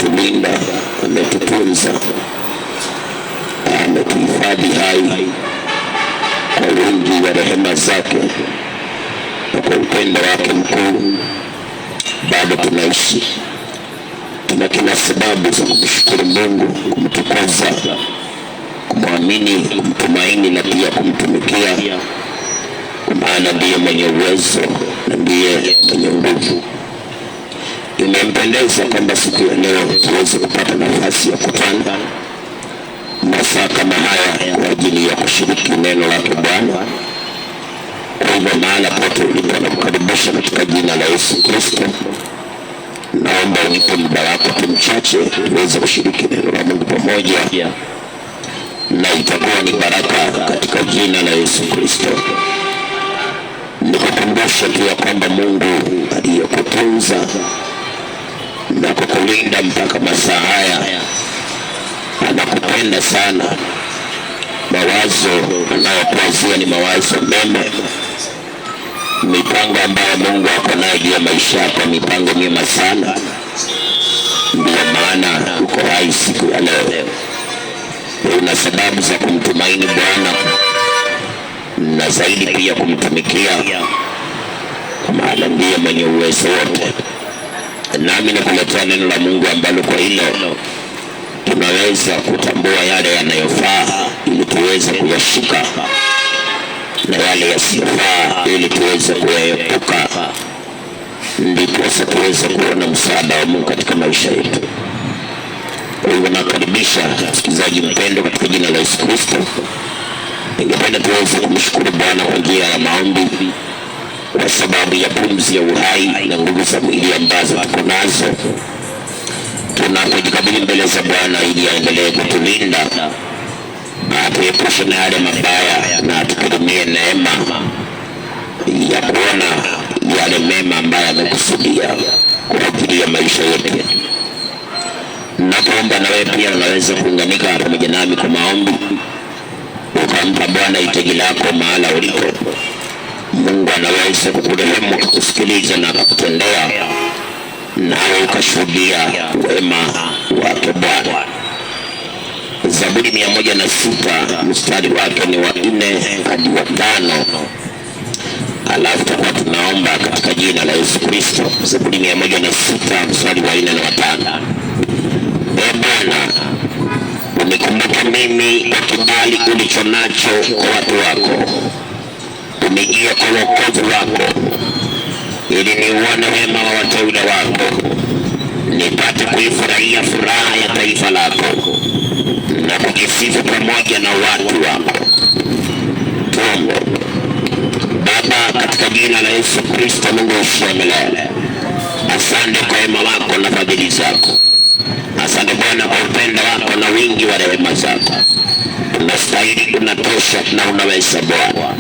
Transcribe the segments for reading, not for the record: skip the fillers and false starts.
ametulinda, ametutunza, ametuhifadhi hai kwa wingi wa rehema zake na kwa upendo wake mkuu. Bado tunaishi, tuna kila sababu za kumshukuru Mungu, kumtukuza, kumwamini, kumtumaini na pia kumtumikia, kwa maana ndiye mwenye uwezo na ndiye mwenye nguvu. Imempendeza kwamba siku ya leo tuweze kupata nafasi ya kutana masaa kama haya kwa ajili ya kushiriki neno lake Bwana. Kwa hivyo mahala pote ulipo, na kukaribisha katika jina la Yesu Kristo. Naomba unipe muda wako tu mchache tuweze kushiriki neno la Mungu pamoja, na itakuwa ni baraka katika jina la Yesu Kristo. Nikukumbusha tu ya kwamba Mungu aliyekutunza na kukulinda mpaka masaa haya anakupenda sana. Mawazo anayokuwazia ni mawazo mema. Mipango ambayo Mungu ako nayo juu ya maisha yako, mipango mema sana. Ndiyo maana uko hai siku ya leo. Una sababu za kumtumaini Bwana na zaidi pia kumtumikia, kwa maana ndiye mwenye uwezo wote. Nami nakuletea neno la Mungu ambalo kwa hilo tunaweza kutambua yale yanayofaa ili tuweze kuyashika, na yale yasiyofaa ili tuweze kuyaepuka, ndipo tuweze kuona msaada wa Mungu katika maisha yetu. Kwa hivyo nakaribisha msikilizaji mpendwa katika jina la Yesu Kristo. Ningependa tuweze kumshukuru Bwana kwa njia ya maombi kwa sababu ya pumzi ya uhai na nguvu za mwili ambazo tuko nazo. Tunapojikabili mbele za Bwana ili aendelee kutulinda, atuepushe na yale mabaya, na atukirimie neema ya kuona yale mema ambayo amekusudia kwa ajili ya maisha yetu. Napoomba na wewe pia unaweza kuunganika pamoja nami kwa maombi, ukampa Bwana hitaji lako mahala ulipo. Mungu anaweza kukurehemu, kukusikiliza na kukutendea, nawe ukashuhudia wema wake Bwana. Zaburi 106 mstari wake ni wa 4 hadi wa 5. Alafu tutakuwa tunaomba katika jina la Yesu Kristo. Zaburi 106 mstari wa 4 na wa 5. Ee Bwana, unikumbuke mimi kwa kibali ulicho nacho kwa watu wako. Unijie kwa wokovu wako, ili niuone wema wa wateule wako, nipate kuifurahia furaha ya taifa lako na kujisifu pamoja na watu wako. Tuombe. Baba, katika jina la Yesu Kristo, Mungu usiye milele, asante kwa wema wako na fadhili zako. Asante Bwana kwa upendo wako na wingi wa rehema zako. Unastahili, unatosha na unaweza Bwana.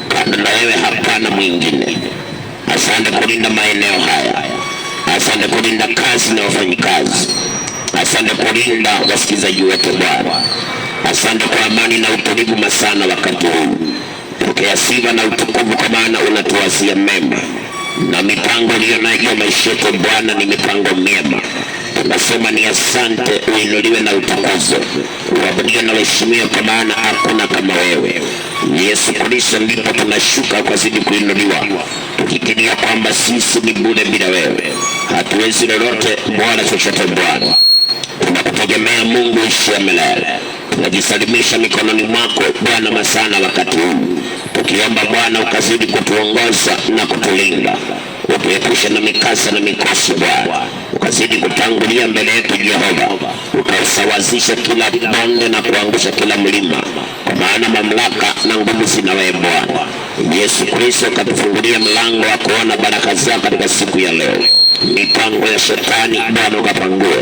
Kando na wewe hapana mwingine. Asante kulinda maeneo haya. Asante kulinda kazi na wafanyikazi. Asante kulinda wasikilizaji wetu Bwana. Asante kwa amani na utulivu masana wakati huu. Pokea sifa na utukufu, kwa maana unatuwazia mema, na mipango iliyo nayo maisha yetu Bwana ni mipango mema. Tunasema ni asante, uinuliwe na utukuzwe, uabudiwe na uheshimiwe, kwa maana hakuna kama wewe. Yesu Kristo ndipo tunashuka kwa zidi kuinuliwa, tukikinia kwamba sisi ni bure bila wewe. Hatuwezi lolote wala chochote Bwana. Tunakutegemea Mungu usiye milele. Tunajisalimisha mikononi mwako Bwana masana wakati huu, tukiomba Bwana ukazidi kutuongoza na kutulinda, utuepushe na mikasa na mikosi Bwana. Ukazidi kutangulia mbele yetu Jehova, ukasawazisha kila bonde na kuangusha kila mlima, kwa maana mamlaka na nguvu zina wewe Bwana. Yesu Kristo, katufungulia mlango wa kuona baraka zako katika siku ya leo. Mipango ya shetani Bwana ukapangue,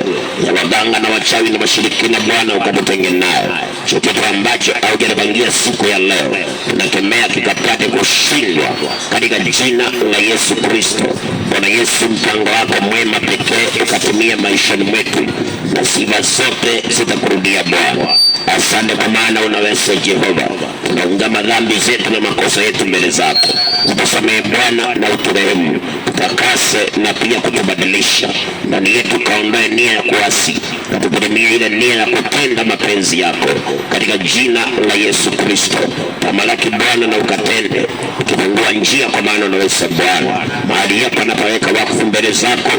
ya waganga na wachawi na washirikina Bwana ukatutenge nayo. Chochote ambacho haujatupangia siku ya leo, tunakemea kikapate kushindwa katika jina la Yesu Kristo. Bwana Yesu, mpango wako mwema pekee ukatumia maishani mwetu, na sifa zote zitakurudia Bwana. Asante kwa maana unaweza Jehova. Tunaungama dhambi zetu na makosa yetu mbele zako. Utusamehe Bwana na uturehemu, utakase na pia kutubadilisha. Ndani yetu kaondoe nia ya kuasi na tukurimia ile nia ya kutenda mapenzi yako, katika jina la Yesu Kristo. Tamalaki Bwana na ukatende, ukifungua njia kwa maana unaweza Bwana. Mahali hapa napaweka wakfu mbele zako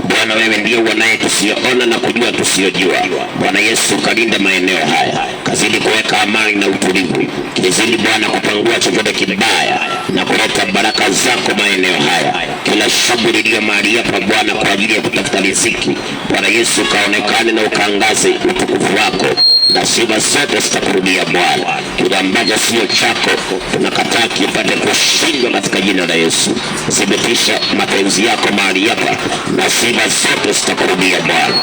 Bwana, wewe ndiye uonaye tusiyoona na kujua tusiyojua. Bwana Yesu, kalinde maeneo haya, kazidi kuweka amani na utulivu, kizidi Bwana kupangua chochote kibaya na kuleta baraka zako maeneo haya. Kila shughuli iliyo mahali hapa Bwana kwa ajili ya kutafuta riziki, Bwana Yesu, kaonekane na ukaangaze utukufu wako, na sifa zote zitakurudia Bwana. Kile ambacho sio chako tunakataa kipate kushindwa katika jina la Yesu. Thibitisha mapenzi yako mahali hapa na sifa zote zitakurudia Bwana.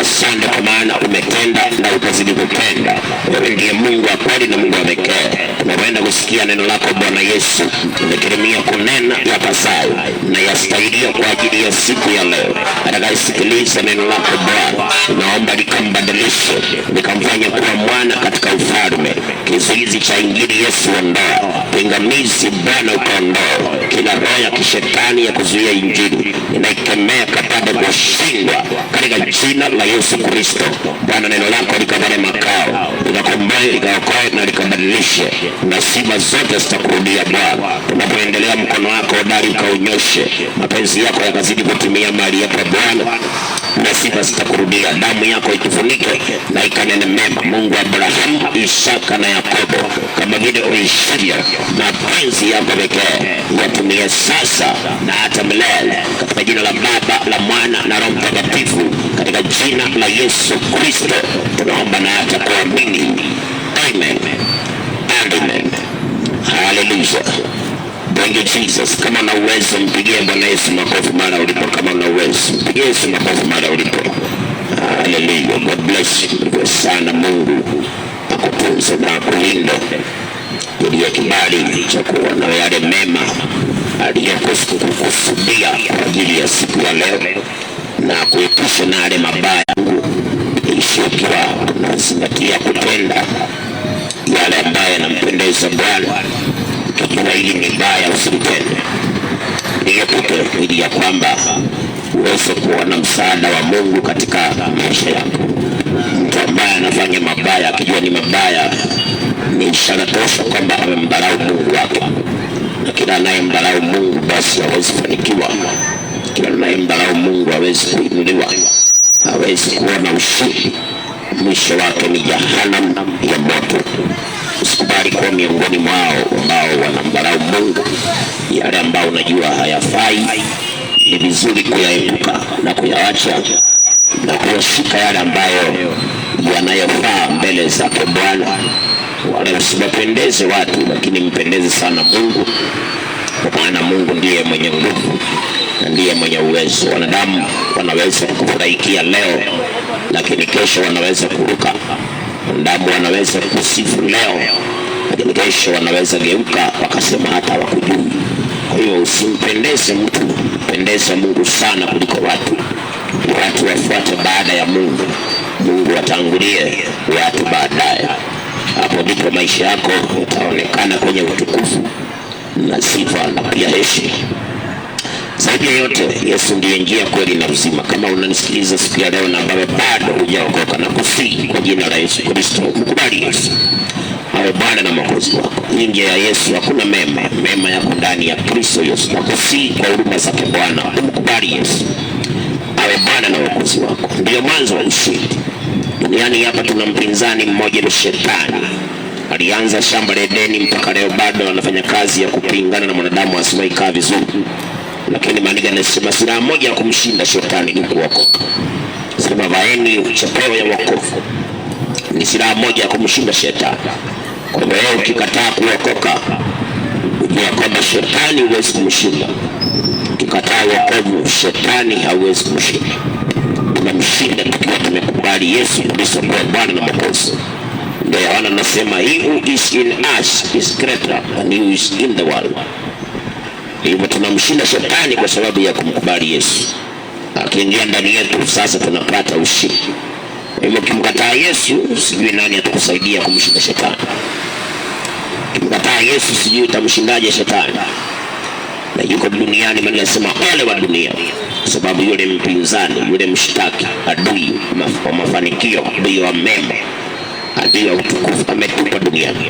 Asante kwa maana umetenda na utazidi kutenda. Wewe ndiye Mungu wa kweli na Mungu wa pekee. Tunakwenda kusikia neno lako Bwana Yesu, tumekirimia kunena yapasayo na yastahilia kwa ajili ya siku ya leo. Atakayesikiliza neno lako Bwana, tunaomba likambadilishe, likamfanya kuwa mwana katika ufalme. Kizuizi cha injili Yesu ondoa, pingamizi Bwana ukaondoa, kila roho ya kishetani ya kuzuia injili inaikemea kapate kushindwa katika jina la Yesu Kristo. Bwana, neno lako likapate makao, likakomboe, likaokoe na likabadilishe, na sifa zote zitakurudia Bwana. Tunapoendelea, mkono wako hodari ukaunyoshe, mapenzi yako yakazidi kutimia mahali hapa Bwana, na sifa zitakurudia. Damu yako itufunike na ikanene mema. Mungu wa Abrahamu, Isaka na Yakobo, kama vile uishivyo, mapenzi yako pekee yatumie sasa na hata milele, katika jina la Baba, la Mwana na Roho Mtakatifu, katika jina la Yesu Kristo tunaomba na hata kuamini. Amen. Amen. Hallelujah. Thank you Jesus. Kama una uwezo mpigie Bwana Yesu makofi mara ulipo. Kama una uwezo mpigie Yesu makofi mara ulipo. Hallelujah. God bless you sana. Mungu akutunze na kulinde, ili kibali cha kuona yale mema aliyokusudia kwa ajili ya siku ya leo, na kuepusha na yale mabaya. Ishikiwa tunazingatia kutenda yale ambayo yanampendeza Bwana. Kijua hili ni baya, usitende. Niepuke, ili ya kwamba uweze kuona msaada wa Mungu katika maisha yako. Mtu ambaye anafanya mabaya akijua ni mabaya, ni ishara tosha kwamba amemdharau Mungu wake. Na kila anayemdharau Mungu basi hawezi kufanikiwa. Kila anayemdharau Mungu hawezi kuinuliwa, hawezi kuona ushindi. Mwisho wake ni jehanamu ya moto. Usikubali kuwa miongoni mwao ambao wanamdharau Mungu. Yale ambao unajua hayafai, ni vizuri kuyaepuka na kuyawacha na kuyashika yale ambayo yanayofaa mbele zake Bwana. Wala usipendeze watu, lakini mpendeze sana Mungu, kwa maana Mungu ndiye mwenye nguvu na ndiye mwenye uwezo. Wanadamu wanaweza kufurahikia leo, lakini kesho wanaweza kuruka. Wanadamu wanaweza kusifu leo, lakini kesho wanaweza geuka wakasema hata hawakujui. Kwa hiyo usimpendeze mtu, mpendeze Mungu sana kuliko watu. Watu wafuate baada ya Mungu, Mungu watangulie watu baadaye. Hapo ndipo maisha yako yataonekana kwenye utukufu na sifa na pia heshima. Zaidi ya yote, Yesu ndiye njia, kweli na uzima. Kama unanisikiliza siku ya leo na ambaye bado hujaokoka, na kusihi kwa jina la Yesu Kristo mkubali Yesu awe Bwana na Mwokozi wako. Nje ya Yesu hakuna mema, mema yako ndani ya Kristo Yesu. Na kusihi kwa huruma zake Bwana mkubali Yesu awe Bwana na Mwokozi wako. Ndiyo mwanzo wa ushindi. Duniani hapa tuna mpinzani mmoja, ni Shetani. Alianza shamba la Edeni, mpaka leo bado anafanya kazi ya kupingana na mwanadamu asiwahi kaa vizuri. Lakini maandiko yanasema silaha moja ya kumshinda Shetani ni kuokoka. Sema vaeni chapeo ya wokovu. Ni silaha moja ya kumshinda Shetani. Kwa hivyo wewe ukikataa kuokoka, ujue kwamba Shetani huwezi kumshinda. Ukikataa wokovu, Shetani hauwezi kumshinda. Tunamshinda tukiwa tumekubali Yesu Kristo kuwa Bwana na Mwokozi. Ndio Yohana anasema he who is in us is greater than he who is in the world. Hivyo tunamshinda Shetani kwa sababu ya kumkubali Yesu. Akiingia ndani yetu sasa tunapata ushindi. Kwa hivyo kimkataa Yesu, sijui nani atakusaidia kumshinda shetani. Kimkataa Yesu, sijui utamshindaje shetani. Na yuko duniani, maana nasema ole wa dunia, kwa sababu yule mpinzani, yule mshtaki, adui wa mafanikio, adui wa mema, adui wa utukufu ametupa duniani.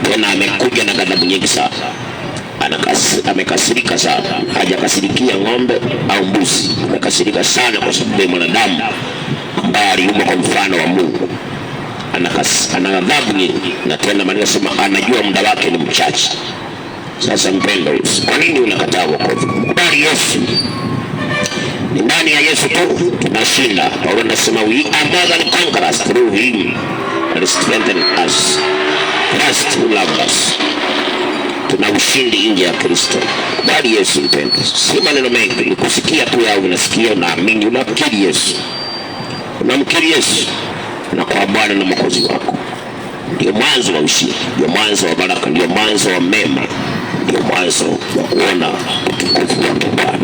Tena amekuja na ghadhabu nyingi sana. Amekasirika sana. Hajakasirikia ng'ombe au mbuzi, amekasirika sana kwa sababu ya mwanadamu ambaye aliumbwa kwa mfano wa Mungu. Ana ghadhabu nyingi, na tena maana nasema anajua muda wake ni mchache. Sasa mpendo, kwa nini unakataa wokovu? Kubali Yesu. Ni ndani ya Yesu tu tunashinda. Paulo anasema we are more than conquerors through him that strengthens us. Christ who loves us. Tuna ushindi nje ya Kristo. Kubali Yesu mpendo. Si maneno mengi, ni kusikia tu au unasikia, unaamini, unamkiri Yesu. Unamkiri Yesu na kwa Bwana na Mwokozi wako. Ndio mwanzo wa ushindi, ndio mwanzo wa baraka, ndio mwanzo wa mema, ndio mwanzo wa kuona utukufu wa Bwana.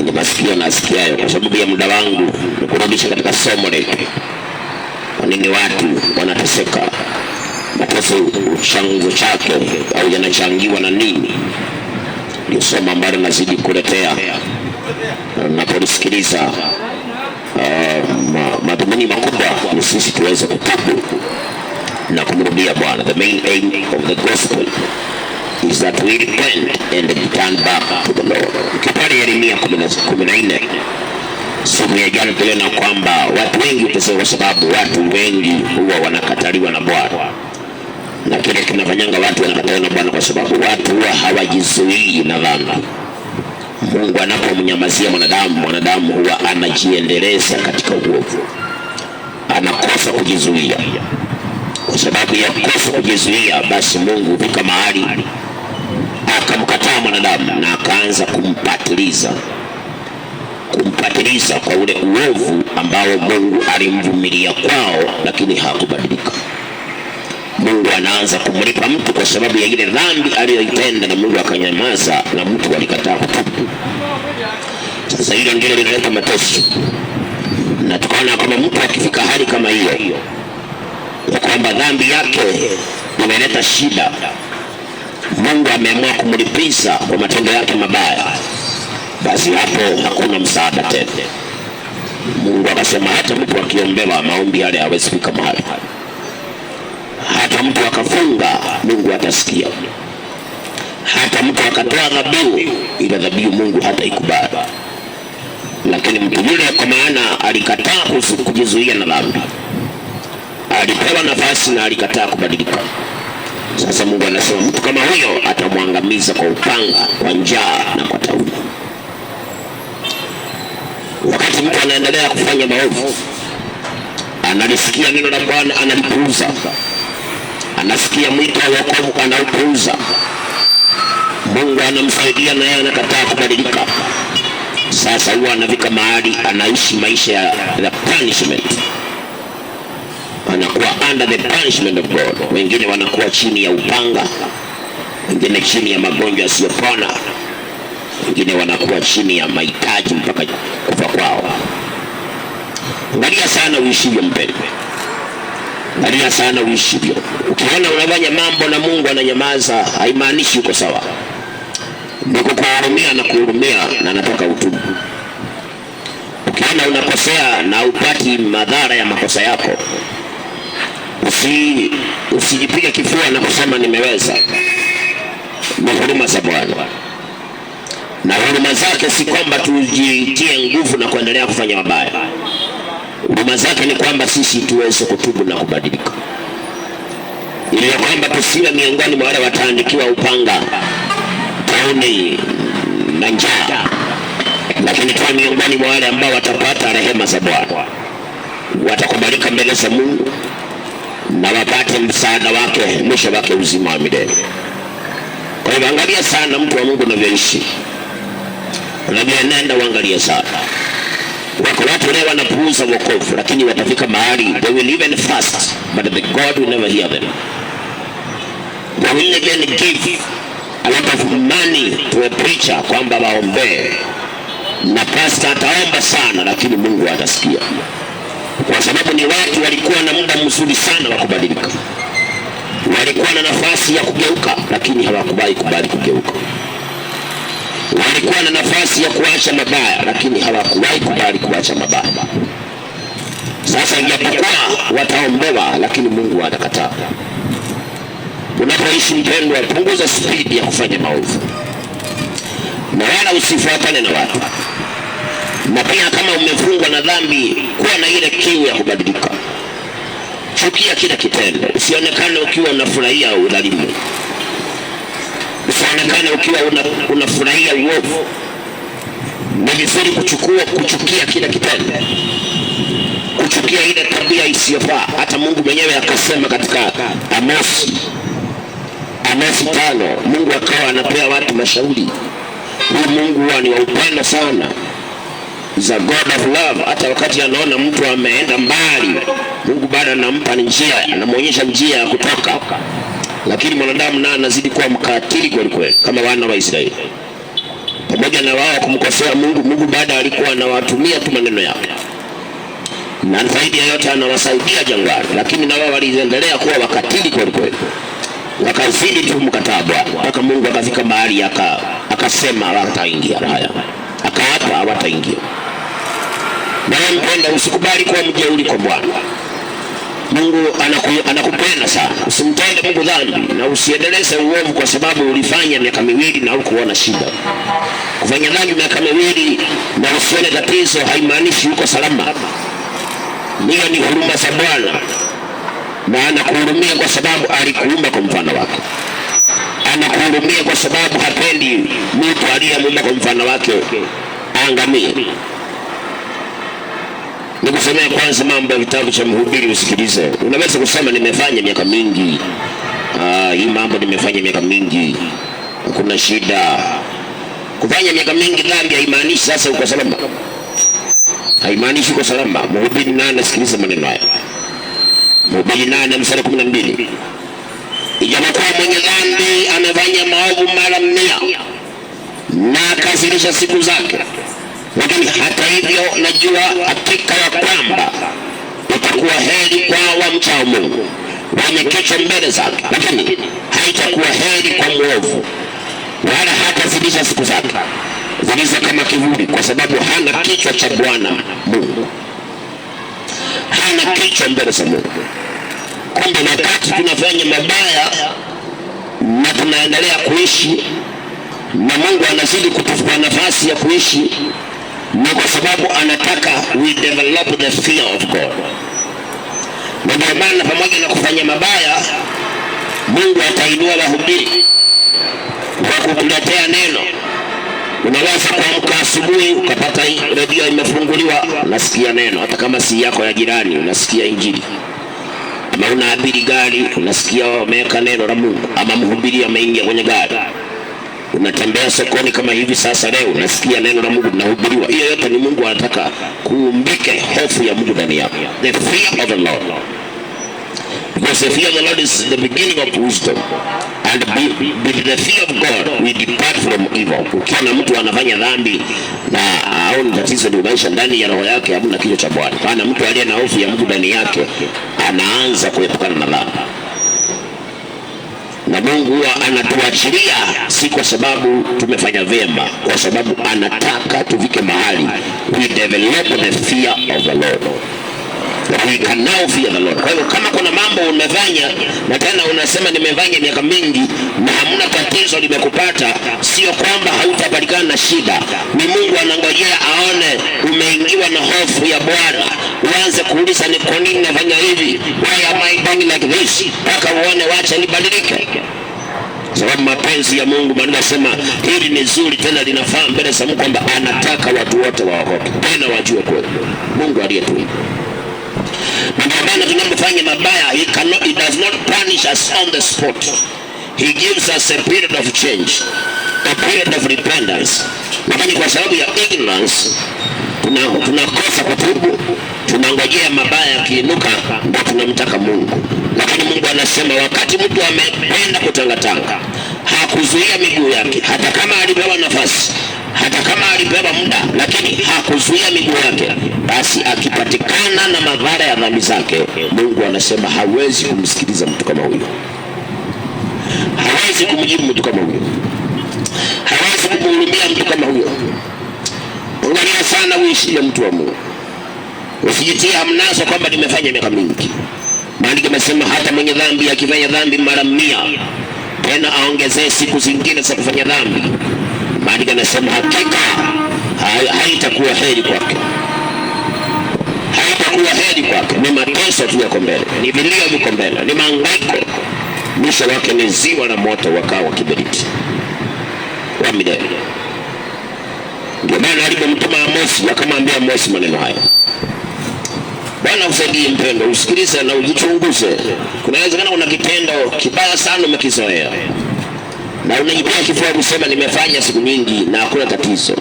Ni masikio na asikiayo. Kwa sababu ya muda wangu nikurudisha katika somo letu. Kwa nini watu wanateseka? Mateso chanzo chake au yanachangiwa na nini? Ndio somo ambalo nazidi kuletea napolisikiliza. Madhumuni makubwa ni sisi tuweze kutubu na kumrudia Bwana. The main aim of the gospel is that we repent and return back to the Lord. Kipari Yeremia 14 siku ya jana tuliona kwamba watu wengi uteseka kwa sababu watu wengi huwa wanakataliwa na Bwana. Na kile kinafanyanga watu wanakataliwa na Bwana kwa sababu watu huwa hawajizuii na dhambi. Mungu anapomnyamazia mwanadamu huwa anajiendeleza katika uovu. Anakosa kujizuia. Kwa sababu ya kukosa kujizuia, basi Mungu hufika mahali akamkataa mwanadamu na akaanza kumpatiliza kwa ule uovu ambao Mungu alimvumilia kwao, lakini hakubadilika. Mungu anaanza kumlipa mtu kwa sababu ya ile dhambi aliyoitenda, na Mungu akanyamaza na mtu alikataa kutubu. Sasa hilo ndilo linaleta mateso. Na tukaona kama mtu akifika hali kama hiyo ya kwamba dhambi yake imeleta shida, Mungu ameamua kumlipiza kwa matendo yake mabaya, basi hapo hakuna msaada tena. Mungu akasema hata mtu akiombewa maombi yale hawezi kufika mahali. Hata mtu akafunga, Mungu atasikia. Hata mtu akatoa dhabihu, ile dhabihu Mungu hata ikubali. Lakini mtu yule, kwa maana alikataa kujizuia na dhambi, alipewa nafasi na alikataa kubadilika. Sasa Mungu anasema mtu kama huyo atamwangamiza kwa upanga, kwa njaa na kwa tauni. Wakati mtu anaendelea kufanya maovu, analisikia neno la Bwana analipuuza, anasikia mwito wa wokovu anaupuuza, Mungu anamsaidia na yeye anakataa kubadilika. Sasa huwa anafika mahali anaishi maisha ya punishment. Anakuwa under the punishment of God. Wengine wanakuwa chini ya upanga, wengine chini ya magonjwa yasiyopona, wengine wanakuwa chini ya mahitaji mpaka kufa kwao. Angalia sana uishivyo mpendwa. Angalia sana uishivyo. Ukiona unafanya mambo na Mungu ananyamaza, haimaanishi uko sawa. Ndio kukuhurumia na kuhurumia na anataka utubu. Ukiona unakosea na upati madhara ya makosa yako, usijipige kifua na kusema nimeweza. Ni huruma za Bwana. Na huruma zake si kwamba tujitie nguvu na kuendelea kufanya mabaya. Huruma zake ni kwamba sisi tuweze kutubu na kubadilika, ili kwamba tusiwe miongoni mwa wale wataandikiwa upanga, tauni na njaa, lakini tuwe miongoni mwa wale ambao watapata rehema za Bwana, watakubalika mbele za Mungu na wapate msaada wake, mwisho wake uzima wa milele. Kwa hivyo angalia sana mtu wa Mungu unavyoishi, unavyoenenda, uangalie sana. Wako watu leo wanapuuza wokovu, lakini watafika mahali they will even fast, but the God will never hear them. They will even give a lot of money to a preacher kwamba waombee, na pastor ataomba sana, lakini Mungu atasikia. kwa sababu ni watu walikuwa na muda mzuri sana wa kubadilika. Walikuwa na nafasi ya kugeuka, lakini hawakubali kugeuka. Walikuwa na nafasi ya kuacha mabaya, lakini hawakubali kuacha mabaya. Sasa ijapokuwa wataombewa, lakini Mungu atakataa. Unapoishi mpendwa, punguza spidi ya kufanya maovu, na wala usifuatane na watu. Na pia kama umefungwa na dhambi, kuwa na ile kiu ya kubadilika. Chukia kila kitendo, usionekane ukiwa unafurahia udhalimu, usionekane ukiwa unafurahia uovu. Ni vizuri kuchukia kila kitendo, kuchukia ile tabia isiyofaa. Hata Mungu mwenyewe akasema katika Amosi 5, Mungu akawa anapea watu mashauri. Huyu Mungu huwa ni wa upendo sana, is a God of love. Hata wakati anaona mtu ameenda mbali, Mungu bado anampa njia, anamuonyesha njia ya kutoka. Lakini mwanadamu naye anazidi kuwa mkatili kweli, kama wana wa Israeli. Pamoja na wao kumkosea Mungu, Mungu bado alikuwa anawatumia tu maneno yake, na zaidi ya yote anawasaidia jangwani. Lakini na wao waliendelea kuwa wakatili kweli, wakazidi tu mkataa Bwana, mpaka Mungu akafika mahali akasema hawataingia haya, akaapa hawataingia. Na mpenda, usikubali kuwa mjeuri kwa Bwana. Mungu anakupenda sana. Usimtende Mungu dhambi, na usiendeleze uovu kwa sababu ulifanya miaka miwili na hukuona shida. Kufanya dhambi miaka miwili na usione tatizo haimaanishi uko salama. Hiyo ni huruma za Bwana, na anakuhurumia kwa sababu alikuumba kwa mfano wake. Anakuhurumia kwa sababu hapendi mtu aliyemuumba kwa mfano wake aangamie. Nikusemea kwanza mambo ya kitabu cha Mhubiri, usikilize. Unaweza kusema nimefanya miaka mingi, hii mambo nimefanya miaka mingi, kuna shida. Kufanya miaka mingi dhambi haimaanishi sasa uko salama, haimaanishi uko salama. Mhubiri 8, sikiliza maneno haya. Mhubiri 8:12. Ijapokuwa mwenye dhambi amefanya maovu mara 100 na akazilisha siku zake, lakini hata hivyo najua hakika ya kwamba itakuwa heri kwa wamchao Mungu, wenye kichwa mbele zake. Lakini haitakuwa heri kwa mwovu, wala hatazidisha siku zake zilizo kama kivuli, kwa sababu hana kichwa cha Bwana Mungu, hana kichwa mbele za Mungu. Kumbe wakati tunafanya mabaya na tunaendelea kuishi, na Mungu anazidi kutupa nafasi ya kuishi, ni kwa sababu anataka we develop the fear of God. Na ndio maana pamoja na kufanya mabaya, Mungu atainua wahubiri kwa kukuletea neno. Unaweza kuamka asubuhi ukapata redio imefunguliwa, unasikia neno. Hata kama si yako ya jirani, unasikia injili. Ama unaabiri gari, unasikia wameweka neno la Mungu. Ama mhubiri ameingia kwenye gari. Unatembea sokoni kama hivi sasa leo, unasikia neno la Mungu linahubiriwa. Hiyo yote ni Mungu anataka kuumbike hofu ya Mungu ndani yako. The fear of the Lord. Because the fear of the Lord is the beginning of wisdom. And with the fear of God we depart from evil. Ukiona mtu anafanya dhambi na haoni tatizo ni maisha ndani ya roho yake, hamna kichwa cha Bwana. Maana mtu aliye na hofu ya Mungu ndani yake anaanza kuepukana na dhambi. Na Mungu huwa anatuachilia si kwa sababu tumefanya vyema, kwa sababu anataka tufike mahali we develop the fear of the Lord. We can now fear the Lord. Kwa hiyo kama kuna mambo umefanya na tena unasema nimefanya miaka mingi na hamna tatizo limekupata, sio kwamba hautapatikana na shida. Ni Mungu anangojea aone umeingiwa na hofu ya Bwana, uanze kuuliza ni kwa nini nafanya hivi, why am I doing like this, mpaka uone wacha nibadilike. Sababu mapenzi ya Mungu, Bwana anasema hili ni zuri tena linafaa mbele za Mungu, kwamba anataka watu wote waokoke tena wajue kweli Mungu aliyetuumba. Ndio maana tunapofanya mabaya, he does not punish us on the spot. He gives us a period of change, a period of repentance. Lakini kwa sababu ya ignorance tunakosa kutubu, tunangojea mabaya yakiinuka ndio tunamtaka Mungu. Lakini Mungu anasema wakati mtu amependa kutangatanga, hakuzuia miguu yake. Hata kama alipewa nafasi, hata kama alipewa muda, lakini hakuzuia miguu yake, basi akipatikana na madhara ya dhambi zake, Mungu anasema hawezi kumsikiliza mtu kama huyo, hawezi kumjibu mtu kama huyo, hawezi kumhurumia mtu kama huyo. Angalia sana uishi ya mtu wa Mungu, usijitie hamnazo kwamba nimefanya miaka mingi. Maandiko yamesema hata mwenye dhambi akifanya dhambi mara 100 tena aongezee siku zingine za kufanya dhambi, maandiko yanasema hakika haitakuwa heri kwake, haitakuwa heri kwake. Ni mateso tu yako mbele, ni vilio viko mbele, ni mahangaiko, mwisho wake ni ziwa na moto wakao wa kiberiti wa milele. Ndio maana alipomtuma Amosi akamwambia Amosi maneno haya. Bwana usaidie mpendo, usikilize na ujichunguze. Kunawezekana kuna kitendo kibaya sana umekizoea na unajipea kifua kusema nimefanya siku nyingi na hakuna tatizo.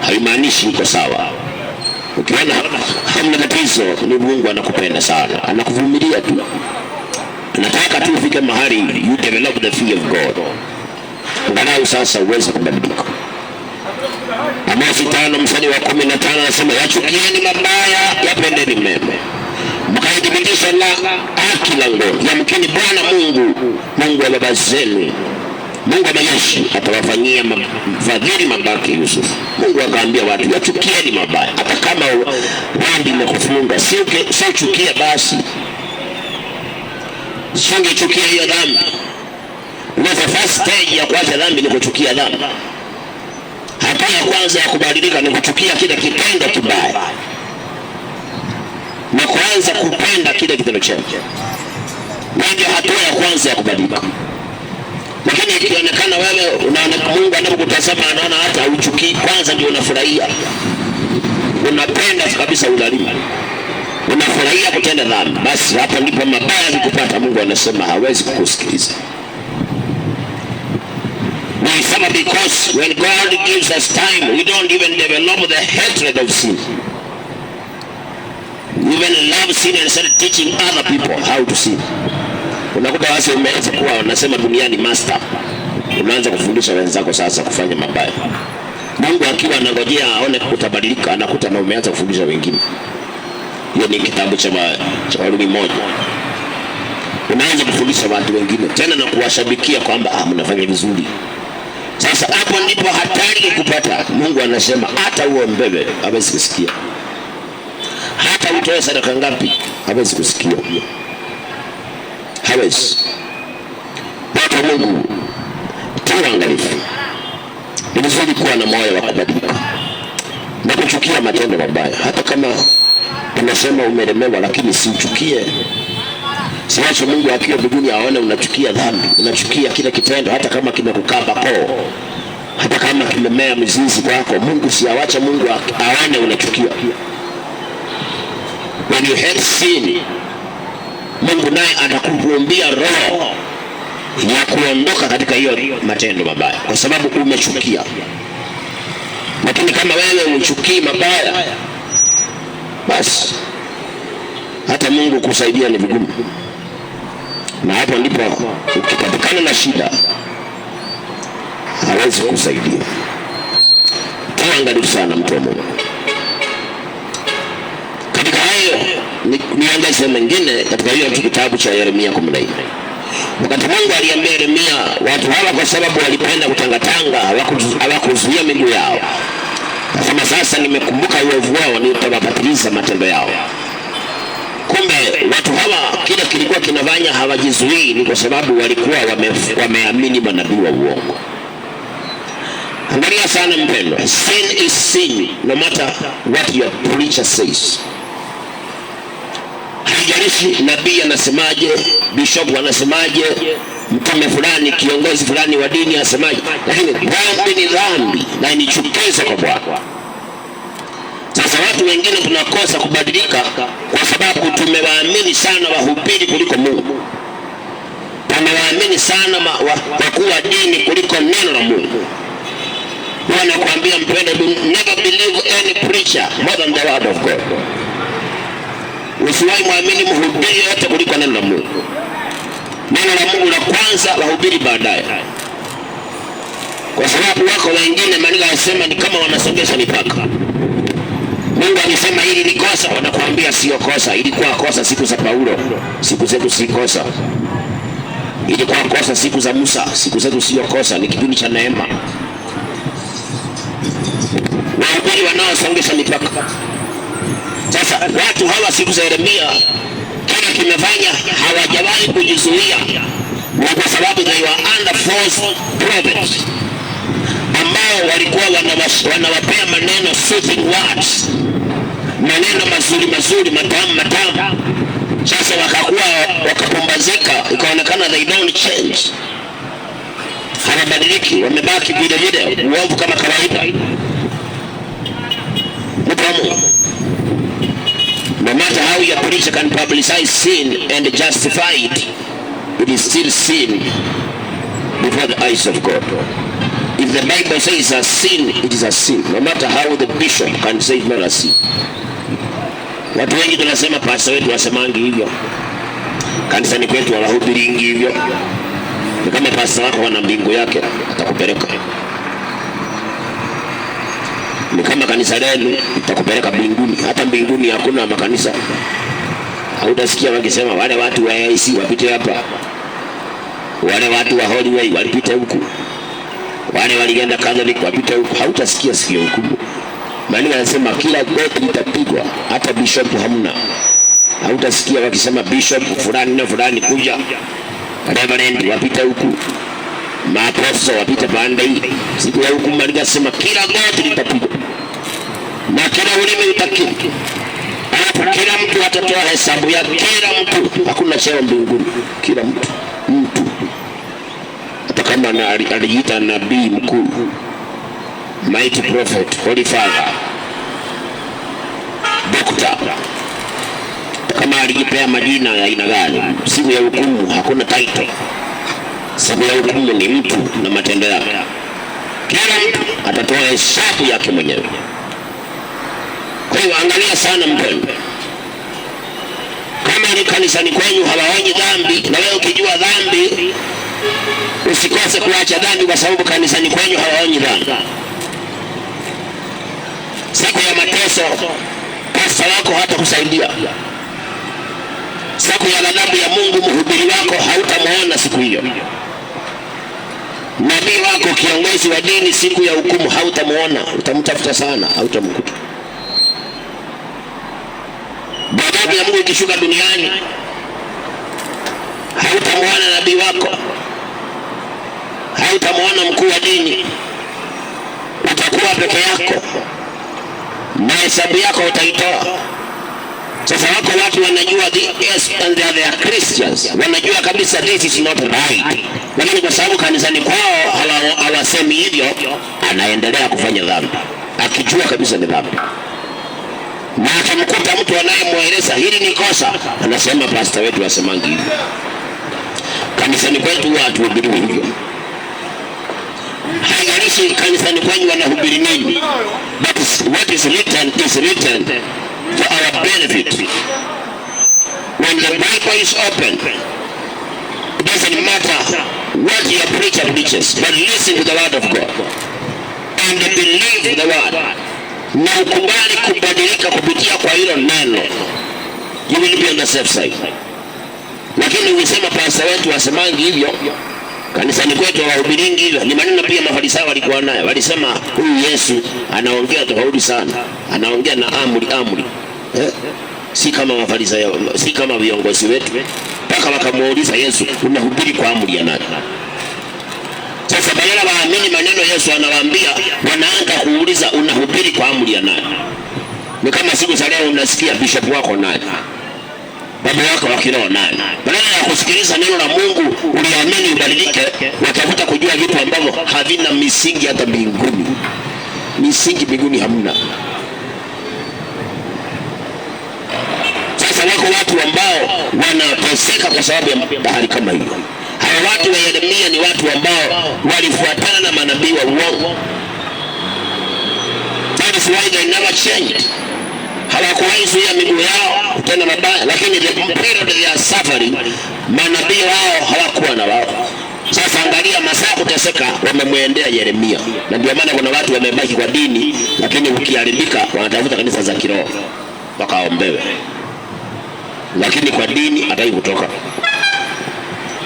Haimaanishi uko sawa. Ukiona hamna tatizo, ni Mungu anakupenda sana, anakuvumilia tu, anataka tu ufike mahali you develop the fear of God, angalau sasa uweze kubadilika. Amosi 5:15 anasema yachukieni mabaya, yapendeni mema, mkaithibitisha la haki langoni. Yamkini Bwana Mungu wa baba zenu, Mungu wa majeshi atawafanyia fadhili mabaki Yusuf. Mungu akaambia watu yachukieni mabaya, hata kama dhambi imekufunga, sio chukia basi, sio chukia hiyo dhambi. The first stage ya kuacha dhambi ni kuchukia dhambi. Hatua ya kwanza ya kubadilika ni kuchukia kile kitendo kibaya na kuanza kupenda kile kitendo chema. Ndio hatua ya kwanza ya kubadilika. Lakini ikionekana wewe unaona Mungu anapokutazama anaona hata uchukii, kwanza ndio unafurahia, unapenda kabisa udhalimu, unafurahia kutenda dhambi, basi hapo ndipo mabaya yakikupata, Mungu anasema hawezi kukusikiliza. Because when God gives us time, we don't even develop the hatred of sin. We even love sin and start teaching other people how to sin. Unakuta wasi umeanza kuwa unasema duniani master, unaanza kufundisha wenzako sasa kufanya mabaya. Mungu akiwa anangojea aone kutabadilika, anakuta na umeanza kufundisha wengine. Hiyo ni kitabu cha Warumi 1. Unaanza kufundisha watu wengine tena na kuwashabikia kwamba mnafanya vizuri. Sasa hapo ndipo hatari kupata. Mungu anasema hata uombe hawezi kusikia, hata utoe sadaka ngapi hawezi kusikia, hawezi. Watu Mungu tuangalifu, ni vizuri kuwa na moyo wa kubadilika na kuchukia matendo mabaya. Hata kama tunasema umelemewa, lakini siuchukie. Siache Mungu akiwa mbinguni aone unachukia dhambi, unachukia kile kitendo, hata kama kimekukaba koo, hata kama kimemea mizizi kwako. Mungu siawacha Mungu aone unachukia. When you hate sin, Mungu naye anakuvumbia roho ya kuondoka katika hiyo matendo mabaya, kwa sababu umechukia. Lakini kama wewe unachukii mabaya, basi hata Mungu kusaidia ni vigumu. Na hapo ndipo ukipatikana na shida hawezi kusaidia. Tuangalie sana mtu wa Mungu. Katika hayo niangazie mengine katika hiyo kitabu cha Yeremia 14. Wakati Mungu aliambia Yeremia, watu hawa kwa sababu walipenda kutangatanga hawakuzuia miguu yao, nasema sasa nimekumbuka uovu wao, nitawapatiliza matendo yao. Kumbe watu hawa kile kilikuwa kinafanya hawajizuii ni kwa sababu walikuwa wameamini manabii wa uongo. Angalia sana mpendwa, sin is sin no matter what your preacher says. Haijalishi nabii anasemaje, bishop anasemaje, mtume fulani, kiongozi fulani wa dini anasemaje, lakini dhambi ni dhambi na inichukiza kwa Bwana. Sasa watu wengine tunakosa kubadilika kwa sababu tumewaamini sana wahubiri kuliko Mungu. Tumewaamini sana wakuu wa dini kuliko neno la Mungu. Bwana anakuambia mpendwa, never believe any preacher more than the word of God. Usiwahi muamini mhubiri yote kuliko neno la Mungu. Neno la Mungu la kwanza, wahubiri baadaye. kwa sababu wako wengine maandiko yanasema ni kama wanasongesha mipaka. Mungu alisema hili ni kosa, wanakuambia sio kosa. Ilikuwa kosa siku za Paulo, siku zetu si kosa. Ilikuwa kosa siku za Musa, siku zetu sio kosa, ni kipindi cha neema. Wahubiri wanaosongesha mipaka. Sasa watu hawa siku za Yeremia kile kimefanya hawajawahi kujizuia, na kwa sababu they were under false prophets ambao walikuwa wanawapea maneno soothing words, maneno mazuri matamu. Sasa wakapumbazika, ikaonekana they don't change, hawabadiliki, wamebaki vile uovu kama kawaida. No matter how your preacher can publicize sin and justify it, it is still sin before the eyes of God. If the Bible says a sin, it is a sin. No matter how the bishop can say it's not a sin. Watu wengi tunasema pastor wetu wasemangi hivyo, kanisani kwetu wanahubiringi hivyo. Ni kama pastor wako wana mbingu yake, atakupeleka. Ni kama kanisa lenu itakupeleka mbinguni. Hata mbinguni hakuna makanisa. Hautasikia wakisema wale watu wa AIC wapite hapa, wale watu wa Holy Way walipita huku, wale walienda Catholic wapita huku. Hautasikia sikio huku. Maana anasema kila goti litapigwa, hata bishop hamna. Hautasikia wakisema bishop fulani na fulani kuja, reverend wapita huku, maaposto wapita pande hii. Siku ya hukumu alikasema kila goti litapigwa na kila ulimi utakiri. Kila mtu atatoa hesabu ya kila mtu. Hakuna cheo mbinguni. Kila mtu hata kama alijiita nabii mkuu, mighty prophet, holy father, doctor, kama alijipea majina ya aina gani, siku ya hukumu hakuna title. Siku ya hukumu ni mtu na matendo yake. Kila mtu atatoa hesabu yake mwenyewe. Kwa hiyo angalia sana mpendwa. Kama ni kanisani kwenu hawaonyi dhambi, na wewe ukijua dhambi usikose kuacha dhambi, kwa sababu kanisani kwenu hawaonyi dhambi. Siku ya mateso pastor wako hatakusaidia. Siku ya ghadhabu ya Mungu mhubiri wako hautamuona siku hiyo. Nabii wako, kiongozi wa dini, siku ya hukumu hautamuona. Utamtafuta sana, hautamkuta. Ghadhabu ya Mungu ikishuka duniani hautamuona nabii wako, hautamuona mkuu wa dini. Utakuwa peke yako na hesabu yako utaitoa. Sasa wako watu wanajua yes, and they are Christians, wanajua kabisa this is not right, lakini kwa sababu kanisani kwao hawasemi hivyo, anaendelea kufanya dhambi akijua kabisa ni dhambi. Na akamkuta mtu anayemweleza hili ni kosa, anasema pastor wetu wasemangi hivyo. Kanisani kwetu watu hubiri hivyo. Haijalishi kanisani kwenu wanahubiri nini, but what is written for our benefit. When the Bible is open, it doesn't matter what your preacher preaches, but listen to the word of God and believe the word, na ukubali kubadilika kupitia kwa hilo neno. You will be on the safe side. Lakini ukisema pastor wetu wasemangi hivyo, kanisani kwetu wahubiringi hivyo, ni maneno pia Mafarisayo walikuwa nayo. Walisema huyu Yesu anaongea tofauti sana, anaongea na amri. Si kama Mafarisayo, si kama viongozi wetu. Mpaka wakamuuliza Yesu, unahubiri kwa amri ya nani? Sasa badala waamini maneno Yesu anawaambia, wanaanza kuuliza unahubiri kwa amri ya nani? Ni kama siku za leo unasikia bishop wako nani, baba wako wa kiroho nani. Badala ya kusikiliza neno la Mungu uliamini ubadilike, watafuta kujua vitu ambavyo havina misingi hata mbinguni. Misingi mbinguni hamna. Sasa wako watu ambao wanateseka kwa sababu ya hali kama hiyo. Hawa watu wa Yeremia ni watu ambao walifuatana na manabii wa uongo. That is why they never changed. Hawakuwahi zuia miguu yao kutenda mabaya, lakini the period they are suffering, manabii wao hawakuwa na wao. Sasa angalia masaa kuteseka, wamemwendea Yeremia, na ndio maana kuna watu wamebaki kwa dini, lakini ukiharibika wanatafuta kanisa za kiroho wakaombewe, lakini kwa dini hataki kutoka.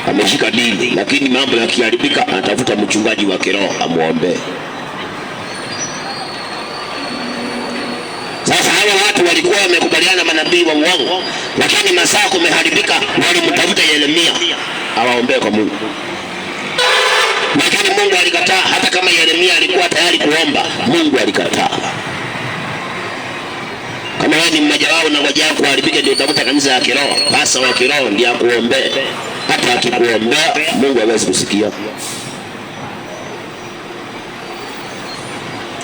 Ameshika dini, lakini mambo yakiharibika anatafuta mchungaji wa kiroho amuombe. Sasa hawa watu walikuwa wamekubaliana manabii wa uongo, lakini masaa kumeharibika, walimtafuta Yeremia awaombee kwa Mungu. Lakini Mungu alikataa. Hata kama Yeremia alikuwa tayari kuomba, Mungu alikataa. Kama wewe ni mmoja wao na ngoja kuharibika ndio utakuta kanisa ya kiroho, basi wa kiroho ndiye akuombee. Hata akikuombea Mungu hawezi kusikia.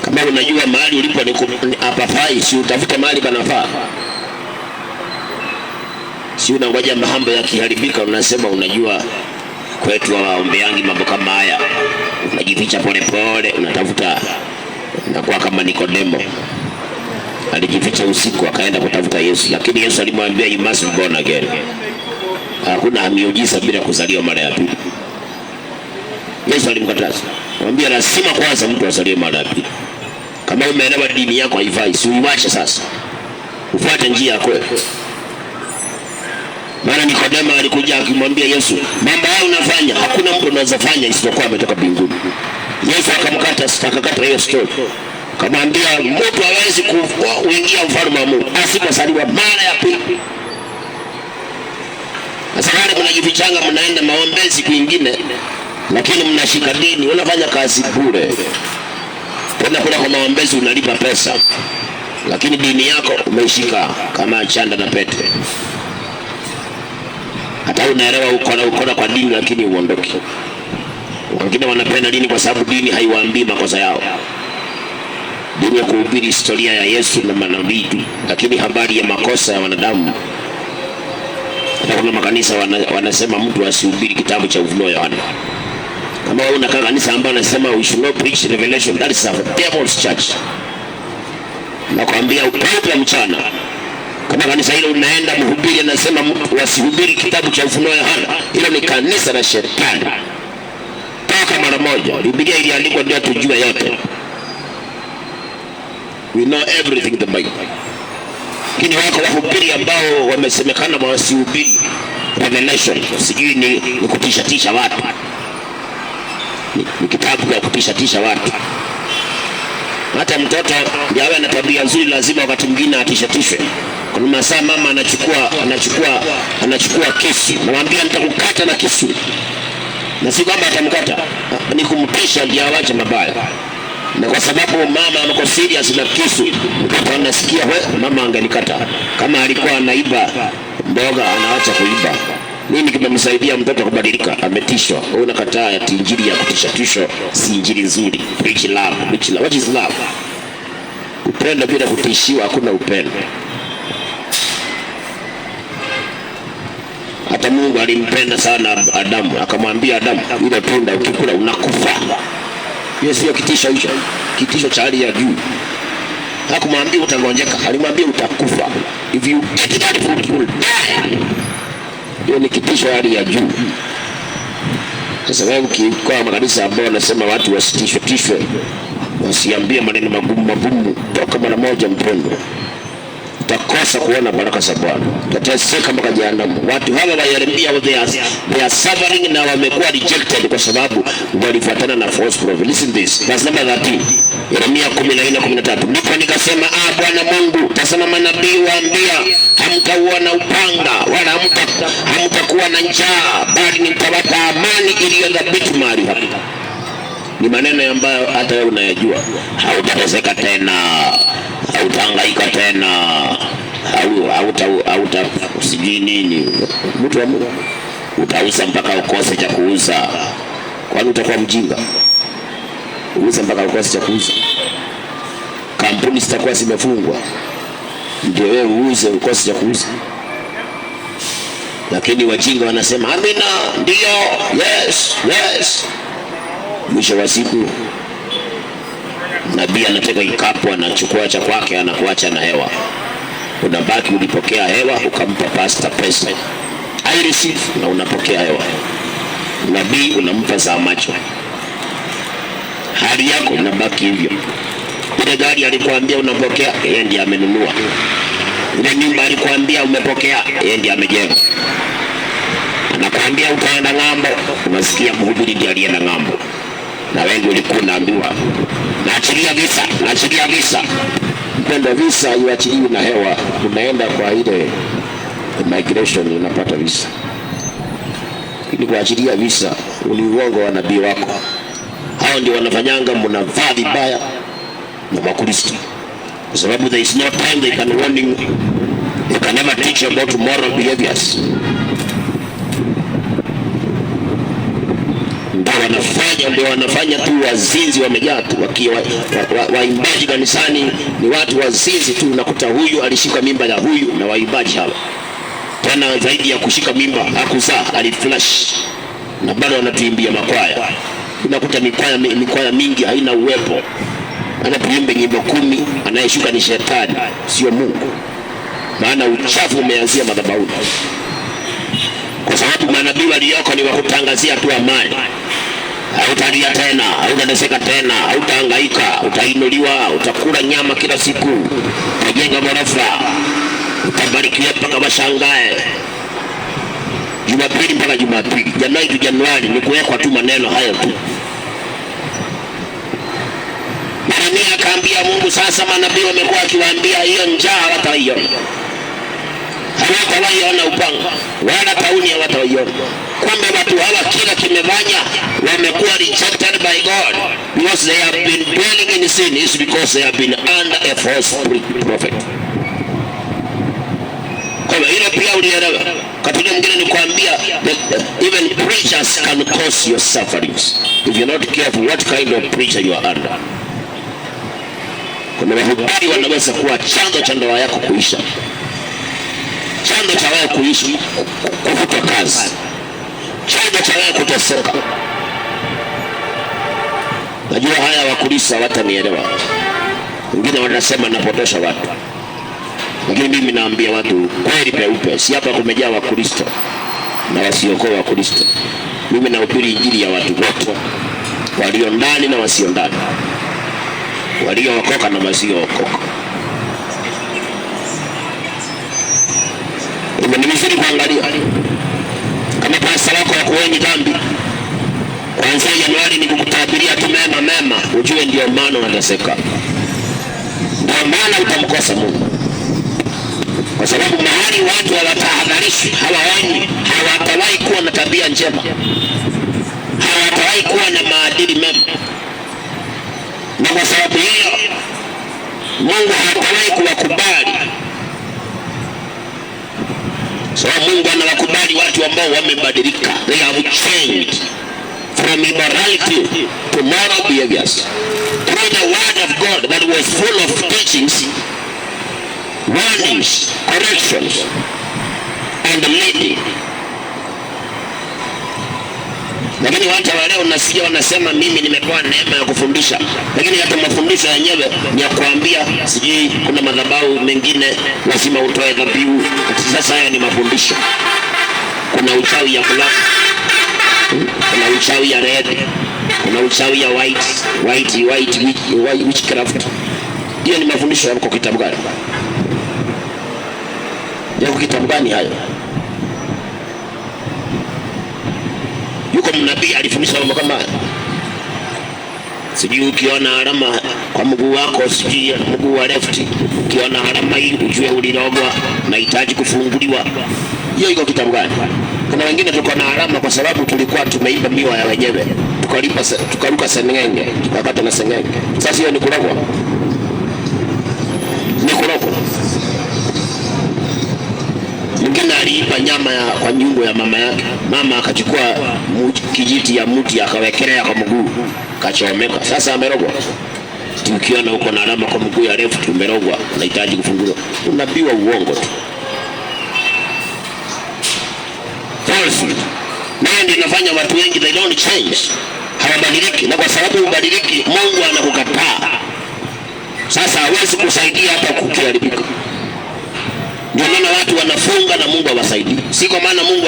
Kama unajua mahali ulipo ni hapafai, si utafuta mahali panafaa. Si unangoja mambo yakiharibika unasema unajua kwetu waombeangi mambo kama haya. Unajificha pole pole, unatafuta, unakuwa kama Nikodemo. Alijificha usiku akaenda kutafuta Yesu, lakini Yesu alimwambia you must be born again. Hakuna miujiza bila kuzaliwa mara ya pili. Yesu alimkataza, mwambie lazima kwanza mtu azaliwe mara ya pili. Kama umeelewa dini yako haifai, si uiache sasa, ufuate njia yako. Maana Nikodemo alikuja akimwambia Yesu, mambo haya unafanya hakuna mtu anaweza fanya isipokuwa ametoka mbinguni. Yesu akakata hiyo story. Kamwambia mtu hawezi kuingia ufalme wa Mungu asipozaliwa mara ya pili. Sasa wale mnajifichanga, mnaenda maombezi kwingine, lakini mnashika dini, unafanya kazi bure. Tena kula kwa maombezi unalipa pesa, lakini dini yako umeishika kama chanda na pete. Hata unaelewa ukona kwa dini, lakini uondoki. Wengine wanapenda dini kwa sababu dini haiwaambii makosa yao. Dini ya kuhubiri historia ya Yesu na manabii, lakini habari ya makosa ya wanadamu. Hata kuna makanisa wanasema mtu asihubiri kitabu cha Ufunuo wa Yohana. Kama wewe unakaa kanisa ambalo nasema we should not preach Revelation, that is a devil's church. Nakwambia upepo mchana. Kama kanisa hilo unaenda mhubiri anasema mtu wasihubiri kitabu cha Ufunuo wa Yohana, hilo ni kanisa la shetani. Toka mara moja. Biblia iliandikwa ndio tujue yote. We know everything in the Bible. Lakini wako wahubiri ambao wamesemekana wasihubiri Revelation. Sijui ni kutisha watu. Ni kitabu cha kutisha watu. Hata mtoto ndiye awe na tabia nzuri, lazima wakati mwingine atishatishwe. Kuna masaa mama anachukua kisu, namwambia nitakukata na kisu. Na si kwamba atamkata, ni kumtisha ndio awache mabaya. Na kwa sababu mama ameko serious na kisu, mtoto anasikia mama angenikata. Kama alikuwa anaiba mboga anaacha kuiba. Nini kimemsaidia mtoto kubadilika? Ametishwa. Wewe unakataa ati injili ya kutisha si injili nzuri. Preach love. What is love? Upendo bila kutishiwa hakuna upendo. Hata Mungu alimpenda sana Adamu, akamwambia Adamu, ile tunda ukikula unakufa. Hiyo sio kitisho hicho. Kitisho cha hali ya juu. Hakumwambia utagonjeka, alimwambia utakufa. If you eat that food you will die. Hiyo ni kitisho hali ya juu. Sasa wewe ukikuwa makanisa ambao wanasema watu wasitishwe, wasiambie maneno magumu, toka mara moja mpendo. Utakosa kuona baraka za Bwana. Utateseka mpaka jehanamu. Watu hawa wa Yeremia they are suffering na wamekuwa rejected kwa sababu walifuatana na false prophet. Listen this. Verse number 13. Yeremia 14:13. Ndipo nikasema, Bwana Mungu, tazama manabii waambia, hamtauona upanga wala hamtakuwa na njaa, bali nitawapa amani iliyo thabiti mahali hapa. Ni maneno ambayo hata wewe unayajua. Hautateseka tena, hautahangaika tena, usijui nini. Mtu wa Mungu utauza mpaka ukose cha kuuza. Kwani utakuwa mjinga? Uuza mpaka ukose cha kuuza. Kampuni zitakuwa zimefungwa, ndio wewe uuze ukose cha kuuza. Lakini wajinga wanasema amina, ndio, yes. Mwisho wa siku nabii anateka kikapu, anachukua cha kwake, anakuacha na hewa. Unabaki ulipokea hewa, ukampa pastor pesa. I receive na unapokea hewa. nabii unampa za macho, hali yako inabaki hivyo. Ile gari alikwambia unapokea, yeye ndiye amenunua. Ile nyumba alikwambia umepokea, yeye ndiye amejenga. Anakwambia utaenda ng'ambo, unasikia mhubiri ndiye alienda ng'ambo, na wengi ulikuwa unaambiwa naachilia visa, naachilia visa. Mpenda visa iachiliwe na hewa, unaenda kwa ile immigration unapata visa. Ili kuachilia visa ni uongo wa nabii wako. Hao ndio wanafanyanga mnavaa vibaya na Wakristo, kwa sababu there is no time they can warn you. They can never teach you about moral behaviors. Ndio wanafanya tu wazinzi wamejaa tu, waimbaji kanisani ni watu wazinzi tu. Unakuta huyu alishika mimba ya huyu, na waimbaji hawa tena zaidi ya kushika mimba hakuzaa, aliflash, na bado wanatuimbia makwaya. Unakuta mikwaya mingi haina uwepo, anatuimbe nyimbo 10, anayeshuka ni shetani, sio Mungu. Maana uchafu umeanzia madhabahuni, kwa sababu manabii walioko ni wakutangazia tu amani. Hautalia tena, hautateseka tena, hautahangaika, utainuliwa, utakula nyama kila siku, utajenga ghorofa, utabarikiwa mpaka washangae. Jumapili mpaka Jumapili, Januari tu Januari, ni kuwekwa tu maneno hayo tu. Yeremia akaambia Mungu, sasa manabii wamekuwa wakiwaambia hiyo njaa hawataiona. Hawatawaiona upanga wala tauni, hawatawaiona. Kumbe watu hawa kila kimefanya wamekuwa rejected by God, because they have been dwelling in sin, is because they have been under a false prophet. Kwa hilo pia ulielewa. Katika mwingine ni kuambia even preachers can cause your sufferings if you're not careful what kind of preacher you are under. Kuna wahubiri wanaweza kuwa chanzo cha ndoa yako kuisha, chanzo cha wewe kuishi kufutwa kazi, chanzo cha wewe kuteseka. Najua haya Wakristo hawatanielewa. Wengine wanasema napotosha watu, lakini mimi naambia watu kweli peupe. Si hapa kumejaa Wakristo na wasiokuwa Wakristo. Mimi nahubiri injili ya watu wote, walio ndani na wasio ndani, waliookoka na wasiookoka. Ni vizuri kuangalia kama pasta wako hakuoni dhambi, kuanzia Januari ni kukutabiria tu mema, ujue ndio maana unateseka, ndio maana utamkosa Mungu. Kwa sababu mahali watu hawatahadharishi, hawaoni, hawatawahi kuwa na tabia njema, hawatawahi kuwa na maadili mema, na kwa sababu hiyo Mungu hatawahi kuwakubali. So Mungu anawakubali watu ambao wamebadilika. They have changed from immorality to moral behaviors through the word of God that was full of teachings, warnings, corrections, and leading. Lakini watu wa leo nasikia wanasema mimi nimepewa neema ya kufundisha, lakini hata mafundisho yenyewe ni ya kuambia sijui kuna madhabahu mengine lazima utoe dhabihu. Sasa haya ni mafundisho. Kuna uchawi ya black, kuna uchawi ya red, kuna uchawi ya witchcraft. Hiyo ni mafundisho yako kitabu gani? Yako kitabu gani hayo? Yuko mnabii alifundisha mambo kama sijui ukiona alama kwa mguu wako, sijui mguu wa left, ukiona alama hii ujue ulirogwa, nahitaji kufunguliwa. Hiyo iko kitabu gani? Kuna wengine tuko na alama kwa sababu tulikuwa tumeiba miwa ya wenyewe, tukaruka sengenge, tukapata na sengenge. Sasa hiyo ni kurogwa, ni kurogwa. Mwingine aliipa nyama ya kwa nyungu ya mama yake, mama akachukua kijiti ya mti akawekelea kwa mguu, kachomeka. Sasa amerogwa. Tukiona uko na alama kwa mguu ya left umerogwa, unahitaji kufunguliwa. Unabiwa uongo tu. False. Ndio inafanya watu wengi they don't change. Hawabadiliki, na kwa sababu ubadiliki Mungu anakukataa. Sasa hawezi kusaidia hata kukiharibika. Ndio maana watu wanafunga na Mungu hawasaidii. Si kwa maana Mungu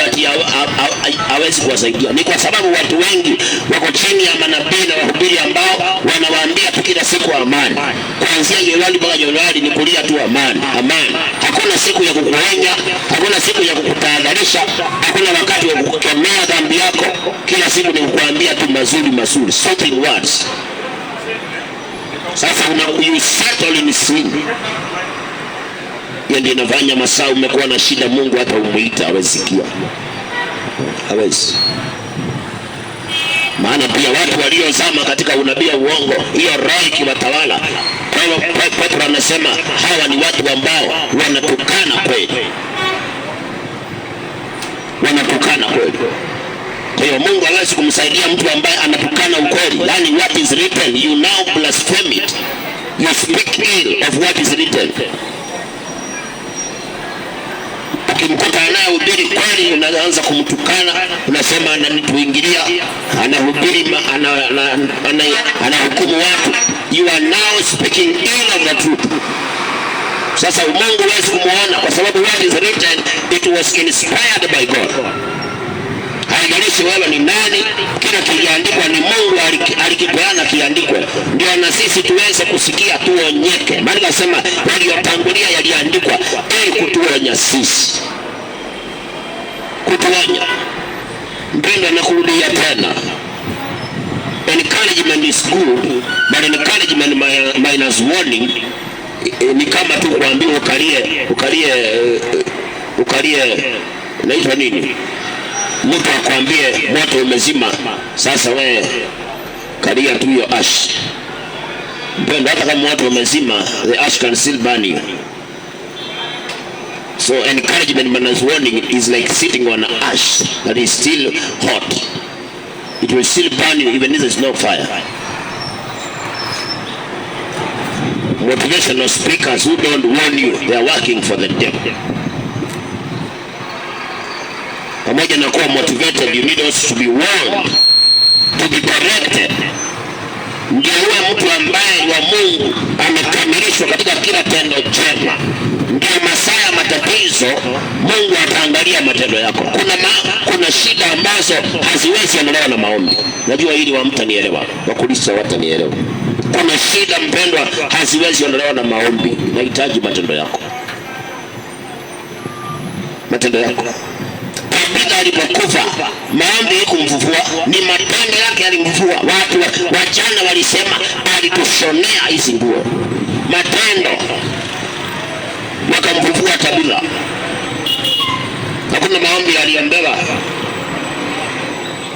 hawezi kuwasaidia, ni kwa sababu watu wengi wako chini ya manabii na wahubiri ambao wanawaambia tu kila siku amani. Kuanzia Januari mpaka Januari ni kulia tu amani, amani. Hakuna siku ya kukuonya, hakuna siku ya kukutahadharisha, hakuna wakati wa kukemea dhambi yako. Kila siku ni kukuambia tu mazuri mazuri, soothing words. Sasa you settle in sin. Ndio inafanya masaa umekuwa na shida, Mungu hata umuita hawezi sikia. Hawezi. Maana pia watu waliozama katika unabii wa uongo, hiyo roho ikiwatawala, Petro anasema hawa ni watu ambao wanatukana kweli. Wanatukana kweli. Kwa hiyo Mungu hawezi kumsaidia mtu ambaye anatukana ukweli. Yani what is written, you now blaspheme it. You speak ill of what is written. Ukimkuta anayehubiri kweli unaanza kumtukana, unasema ananituingilia, anahubiri anahukumu watu. You are now speaking ill of the truth. Sasa Mungu hawezi kumuona kwa sababu what is written, it was inspired by God. Haijalishi wewe ni nani, kila kiliandikwa ni Mungu alikipeana kiandikwe. Ndio na sisi tuweze kusikia, tuonyeke. Maana nasema yaliyotangulia yaliandikwa ili kutuonya sisi. Kutuonya. Mpendwa, nakurudia tena. Encouragement is good, but encouragement minus warning ni kama tu kuambiwa ukalie naitwa nini? Mtu akwambie moto umezima, sasa wewe kalia tu hiyo ash. Mpendwa, hata kama moto umezima, the ash can still burn you. So encouragement minus warning is like sitting on ash that is still hot. It will still burn you even if there is no fire. Motivational speakers who don't warn you, they are working for the devil. Pamoja na kuwa motivated, you need also to be warned, to be corrected. Ndio uwe mtu ambaye wa Mungu amekamilishwa katika kila tendo jema. Ndio masaa ya matatizo Mungu ataangalia matendo yako. Kuna shida ambazo haziwezi ondolewa na maombi. Najua hili wa mtanielewa, Wakristo watanielewa. Kuna shida mpendwa haziwezi ondolewa na maombi. Nahitaji matendo yako. Matendo yako. Daudi alipokufa, maombi hakumfufua, ni matendo yake yalimfufua. Watu wajana walisema alitushonea hizi nguo. Matendo wakamfufua Tabitha. Hakuna maombi aliombewa.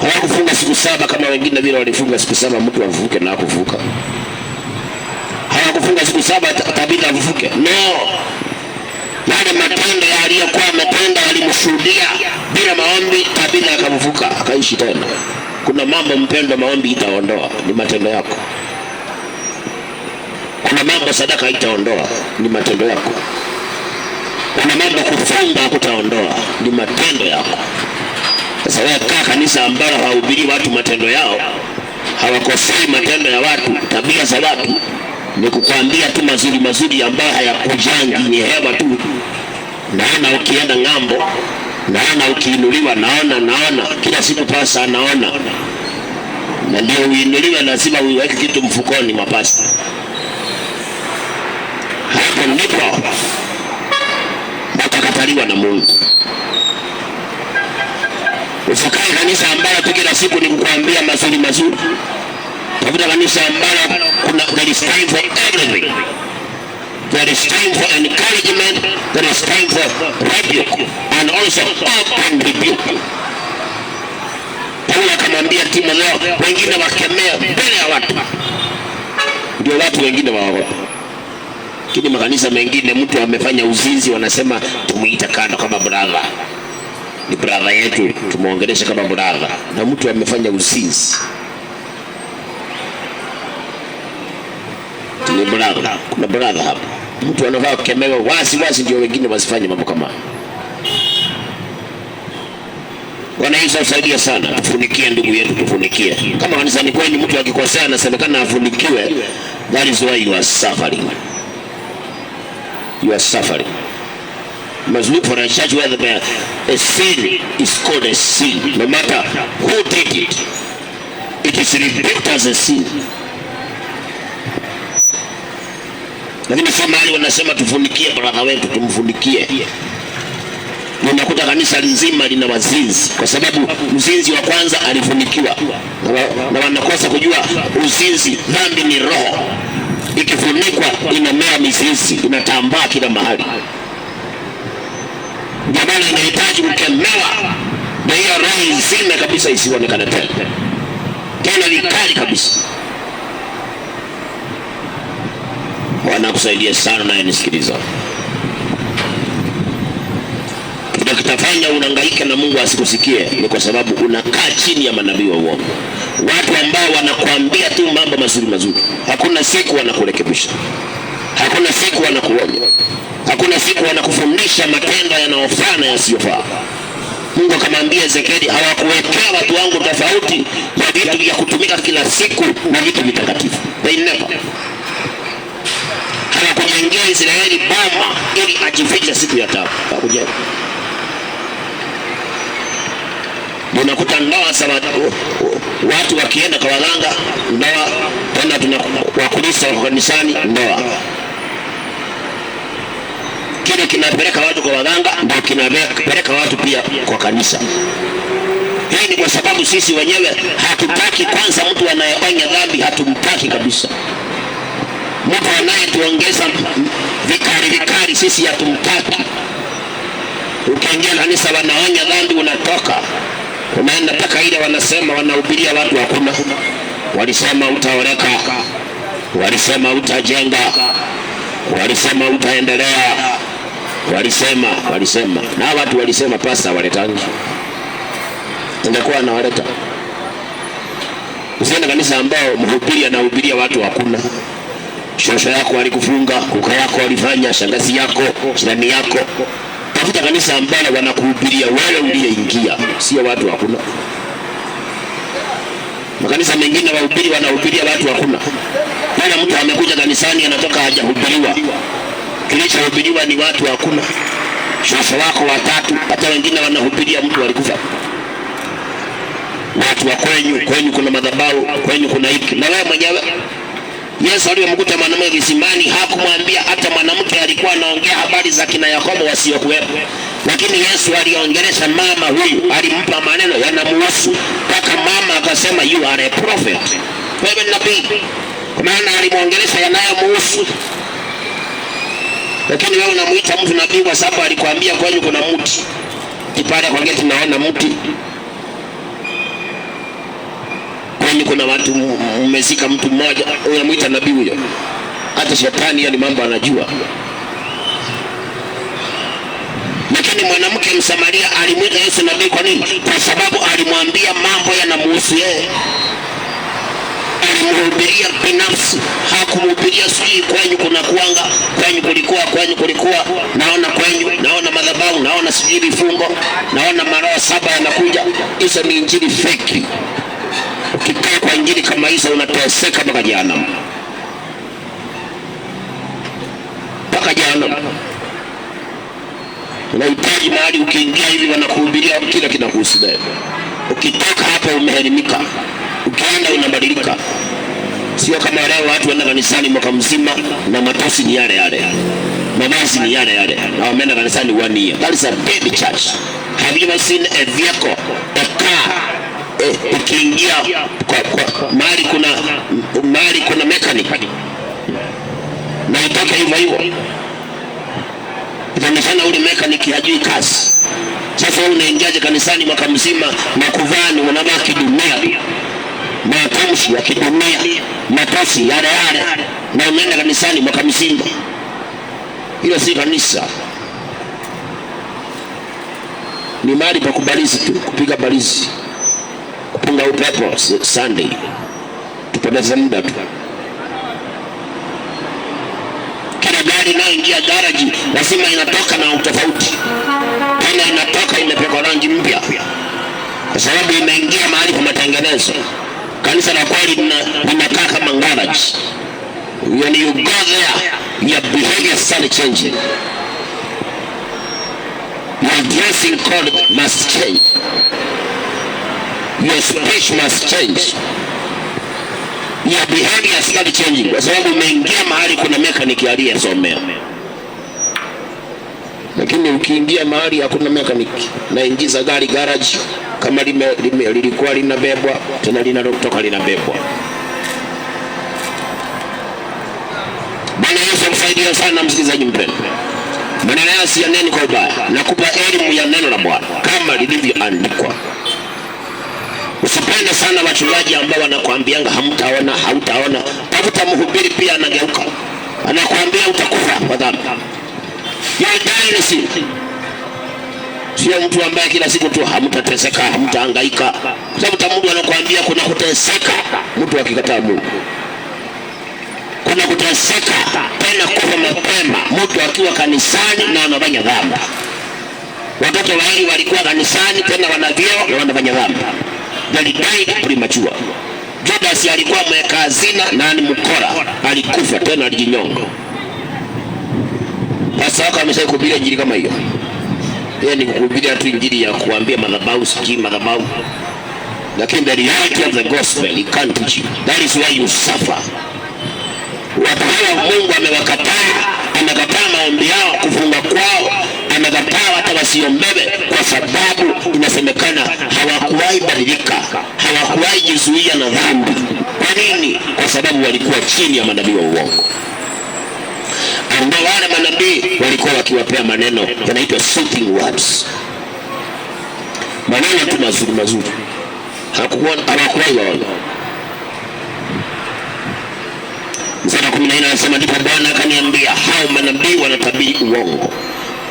Hawakufunga siku 7 kama wengine vile walifunga siku 7 mtu avuke na kuvuka. Hawakufunga siku 7 Tabitha avuke. No. Yale matendo aliyokuwa ametenda walimshuhudia. Bila maombi Tabitha akavuka, akaishi tena. Kuna mambo mpendo maombi itaondoa, ni matendo yako. Kuna mambo sadaka haitaondoa, ni matendo yako. Kuna mambo kufunga hakutaondoa, ni matendo yako. Sasa wewe kaa kanisa ambalo hawahubiri watu matendo yao, hawakosei matendo ya watu, tabia za watu, ni kukwambia tu mazuri mazuri ambayo hayakujangi, ni hewa tu. Naona ukienda ng'ambo, naona ukiinuliwa, naona kila siku pasa naona. Na ndio uinuliwe lazima uweke kitu mfukoni mapasta. Hapo ndipo utakataliwa na Mungu. Usikae kanisa ambalo kila siku ni kukuambia mazuri mazuri. Tafuta kanisa ambalo there is time for everything. There is time for encouragement, there is time for rebuke, and also open rebuke. Paulo akamwambia Timotheo, wengine wakemea mbele ya watu, ndio watu wengine waogopa. Kile makanisa mengine mtu amefanya uzinzi wanasema tumuita kando kama brother. Ni brother yetu, tumuongelesha kama brother. Na mtu amefanya uzinzi, ni brother. Kuna brother hapa. Mtu anafaa kukemewa wazi ndio wengine wasifanye mambo kama. Bwana Yesu asaidie sana. Tufunikie ndugu yetu, tufunikie. Kama kanisani kwenu mtu akikosea anasemekana afunikiwe, that is why you are suffering. You are suffering. must look for a church where a sin is called a sin. No matter who did it, it is rebuked as a sin. Lakini sio mahali wanasema tufunikie brother wetu, tumfunikie. Unakuta kanisa nzima lina wazinzi kwa sababu mzinzi wa kwanza alifunikiwa. Na wanakosa kujua uzinzi, dhambi ni roho. Ikifunikwa inamea mizizi, inatambaa kila mahali. Jamani, inahitaji kukemewa na hiyo roho nzima kabisa isionekane tena. Tena vikali kabisa. Wanakusaidia sana na nisikiliza. Kitafanya unahangaika na Mungu asikusikie ni kwa sababu unakaa chini ya manabii wa uongo. Watu ambao wanakuambia tu mambo mazuri mazuri. Hakuna siku wanakurekebisha. Hakuna siku wanakuonya. Hakuna siku wanakufundisha matendo yanayofaa na yasiyofaa. Mungu akamwambia Ezekieli, hawakuwekea watu wangu tofauti ya vitu vya kutumika kila siku na vitu vitakatifu. They never. Hawakujengea Israeli boma ili ajifiche siku ya taabu. Hawakujenga. Unakuta ndoa za watu wakienda kwa waganga, ndoa tena tunawakulisa wa kanisani, ndoa. Kile kinapeleka watu kwa waganga ndio kinapeleka watu pia kwa kanisa. Hii ni kwa sababu sisi wenyewe hatutaki kwanza mtu anayeonya dhambi, hatumtaki kabisa. Mtu anayetuongeza vikari sisi hatumtaki. Ukiingia kanisa wanaonya dhambi unatoka. Unaenda mpaka ile wanasema wanahubiria watu hakuna. Walisema utaoleka. Walisema utajenga. Walisema utaendelea. Walisema. Na watu walisema pasta waletangi. Ingekuwa anawaleta. Usiende kanisa ambao mhubiri anahubiria watu hakuna. Shosho yako alikufunga, kuka yako alifanya, shangazi yako, jirani yako. Tafuta kanisa ambalo wanakuhubiria wewe uliyeingia, sio watu hakuna. Makanisa mengine wahubiri wanahubiria watu hakuna. Wala mtu amekuja kanisani anatoka hajahubiriwa. Kilichohubiriwa ni watu hakuna. Shosho wako watatu, hata wengine wanahubiria mtu alikufa. Watu wa kwenyu kuna madhabahu, kwenyu kuna hiki. Na wewe mwenyewe Yesu aliyomkuta mwanamke kisimani hakumwambia hata mwanamke alikuwa anaongea habari za kina Yakobo wasiokuwepo. Lakini Yesu aliongelesha mama huyu, alimpa maneno yanamhusu mpaka mama akasema you are a prophet. Wewe ni nabii. Kwa maana alimuongelesha yanayomhusu. Lakini wewe unamuita mtu nabii kwa sababu alikwambia kwenyu kuna mti. Kipale kwa geti naona mti. Kwani kuna watu mmezika mtu mmoja, unamuita nabii huyo. Hata shetani yani mambo anajua. Lakini mwanamke Msamaria alimuita Yesu nabii kwa nini? Kwa sababu alimwambia mambo yanamhusu yeye. Alimhubiria binafsi, hakumhubiria sijui kwenyu kuna kuanga, kwenyu kulikuwa, naona madhabahu, naona sijui vifungo, naona maroho 7 yanakuja. Hizo ni injili fake. Ukikaa kwa injili kama hizo unateseka mpaka jehanamu. Mpaka jehanamu. Unahitaji mahali ukiingia hivi wanakuhubiria kila kinakuhusu wewe. Ukitoka hapo umeherimika. Ukienda unabadilika. Sio kama leo watu wanaenda kanisani mwaka mzima na matusi ni yale yale. Mavazi ni yale yale. Na wameenda kanisani 1 year. That is a baby church. Have you ever seen a vehicle, a car? Ukiingia kwa mahali kuna mechanic na itoke hivyo itaonekana ule mechanic hajui kazi. Sasa unaingiaje kanisani mwaka mzima na kuvani unabaki dunia matamshi ya kidunia matosi yale na unaenda kanisani mwaka mzima? Hilo si kanisa. Ni mahali pa kubalizi tu, kupiga balizi, kupunga upepo Sunday, tupoteze muda tu. Kila gari inayoingia garaji lazima inatoka na utofauti. Tena inatoka imepakwa rangi mpya kwa sababu imeingia mahali pa matengenezo. Kanisa la kweli linakaa kama garage. When you go there, your behavior starts changing. Your dressing code must change. Your speech must change. Your behavior start changing, kwa sababu umeingia mahali kuna mechanic aliyesomea. Lakini ukiingia mahali hakuna mechanic, naingiza gari garage, kama lilikuwa linabebwa tena linatoka linabebwa. Bwana Yesu msaidia sana msikilizaji mpendwa. Maneno haya si yaneni kwa ubaya, nakupa elimu ya neno la Bwana kama lilivyoandikwa. Usipende sana wachungaji ambao wanakuambianga hamtaona, hautaona. Tafuta mhubiri pia anageuka, anakuambia utakufa kwa dhambi. Yeye sio mtu ambaye kila siku tu hamtateseka, hamtahangaika. Tafuta mtu anakuambia kuna kuteseka, mtu akikataa Mungu. Kuna kuteseka tena kufa mapema, mtu akiwa kanisani na anafanya dhambi. Watoto wawili walikuwa kanisani tena wanavyeo na wanafanya dhambi. They died premature. Judas alikuwa mweka hazina na ni mkora, alikufa tena alijinyonga. Sasa wako ameshawahi kuhubiri injili kama hiyo? Yeye ni kuhubiri tu injili ya kuambia madhabahu siki madhabahu. Lakini the reality of the gospel he can't teach you. That is why you suffer. Watu hawa Mungu amewakataa, amekataa maombi yao, kufunga kwao, amekataa hata wasiombebe kwa sababu inasemekana hawakuwahi badilika, hawakuwahi jizuia na dhambi. Kwa nini? Kwa sababu walikuwa chini ya manabii wa uongo. Ambao wale manabii walikuwa wakiwapea maneno yanaitwa soothing words. Maneno tu mazuri mazuri. Hawakuwahi waona. Mstari 14 anasema ndipo Bwana akaniambia hao manabii wanatabiri uongo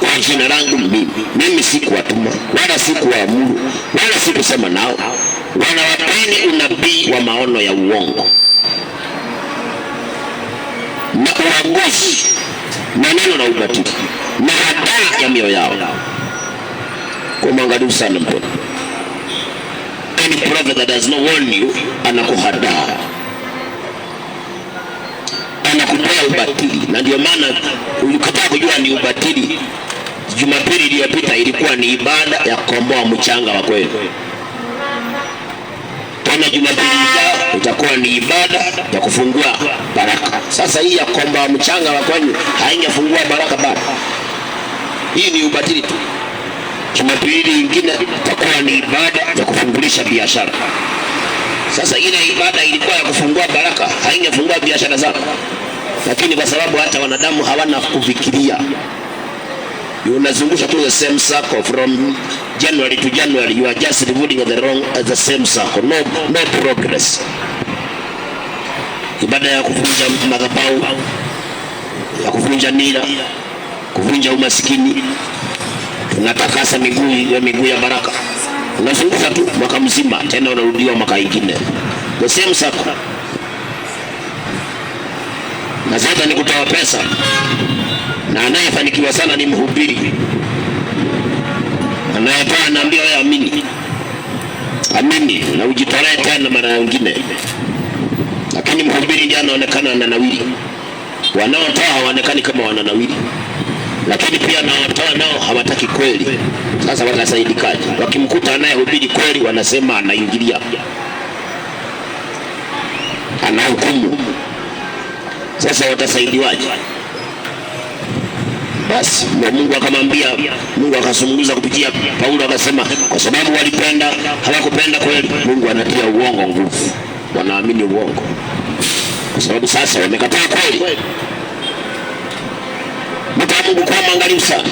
kwa jina langu mimi sikuwatuma wala sikuwaamuru wala sikusema nao, wanawapeni unabii wa maono ya uongo na uongozi na neno na ubatili na hadaa ya mioyo yao. Kwa mwangalifu sana mtoto. Any prophet that does not warn you anakuhadaa, anakupea ubatili. Na ndio maana ukitaka kujua ni ubatili, Jumapili iliyopita ilikuwa ni ibada ya kukomboa mchanga wa kweli. Tena Jumapili ijayo itakuwa ni ibada ya kufungua baraka. Sasa hii ya kukomboa mchanga wa kweli haingefungua baraka bado. Hii ni ubatili tu. Jumapili nyingine itakuwa ni ibada ya kufungulisha biashara. Sasa ile ibada ilikuwa ya kufungua baraka, haingefungua biashara zako. Lakini kwa sababu hata wanadamu hawana kufikiria, unazungusha tu the same circle from January to January. You are just revolving at the same circle. No progress. Ibada ya kuvunja madhabahu, ya kuvunja nira, kuvunja umasikini, tunatakasa miguu ya baraka. Unazungusha tu mwaka mzima, tena unarudiwa mwaka ingine. The same circle. Na zote ni kutoa pesa. Na anayefanikiwa sana ni mhubiri. Anayetoa anaambia wewe amini. Amini na ujitolee tena mara nyingine. Lakini mhubiri ndiye anaonekana ananawiri. Wanaotoa hawaonekani kama wananawiri. Lakini pia wanaotoa nao hawataki kweli. Sasa watasaidikaje? Wakimkuta anayehubiri kweli wanasema anaingilia, anahukumu. Sasa watasaidiwaje? Basi Mungu akamwambia, Mungu akazungumza kupitia Paulo akasema kwa sababu walipenda hawakupenda kweli, Mungu anatia uongo nguvu. Wanaamini uongo kwa sababu sasa wamekataa kweli. Mungu kwa mwangalifu sana.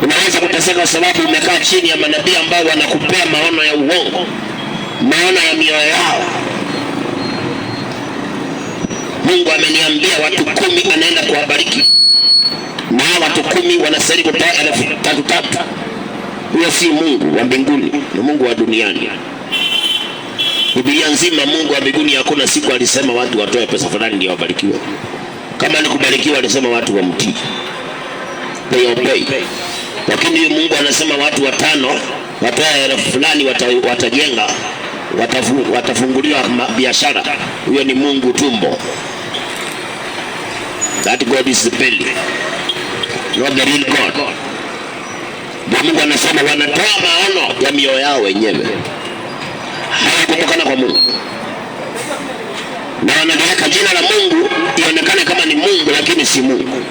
Unaweza kuteseka kwa sababu umekaa chini ya manabii ambao wanakupea maono ya uongo, maono ya mioyo yao. Mungu ameniambia watu 10 anaenda kuwabariki, na watu 10 wanastahili kutoa 3,000. Huyo si Mungu wa mbinguni, ni Mungu wa duniani. Biblia nzima Mungu wa mbinguni hakuna siku alisema watu watoe pesa fulani ndio wabarikiwe. Kama ni kubarikiwa alisema watu wamtii, they obey. Lakini Mungu anasema watu 5 watoe 1,000 fulani, watajenga, watafunguliwa biashara. Huyo ni Mungu tumbo. That God is the belly, not the real God. Mungu anasema wanatoa maono ya mioyo yao wenyewe, hayakutokana kwa Mungu, na wanaliweka jina la Mungu ionekane kama ni Mungu lakini si Mungu.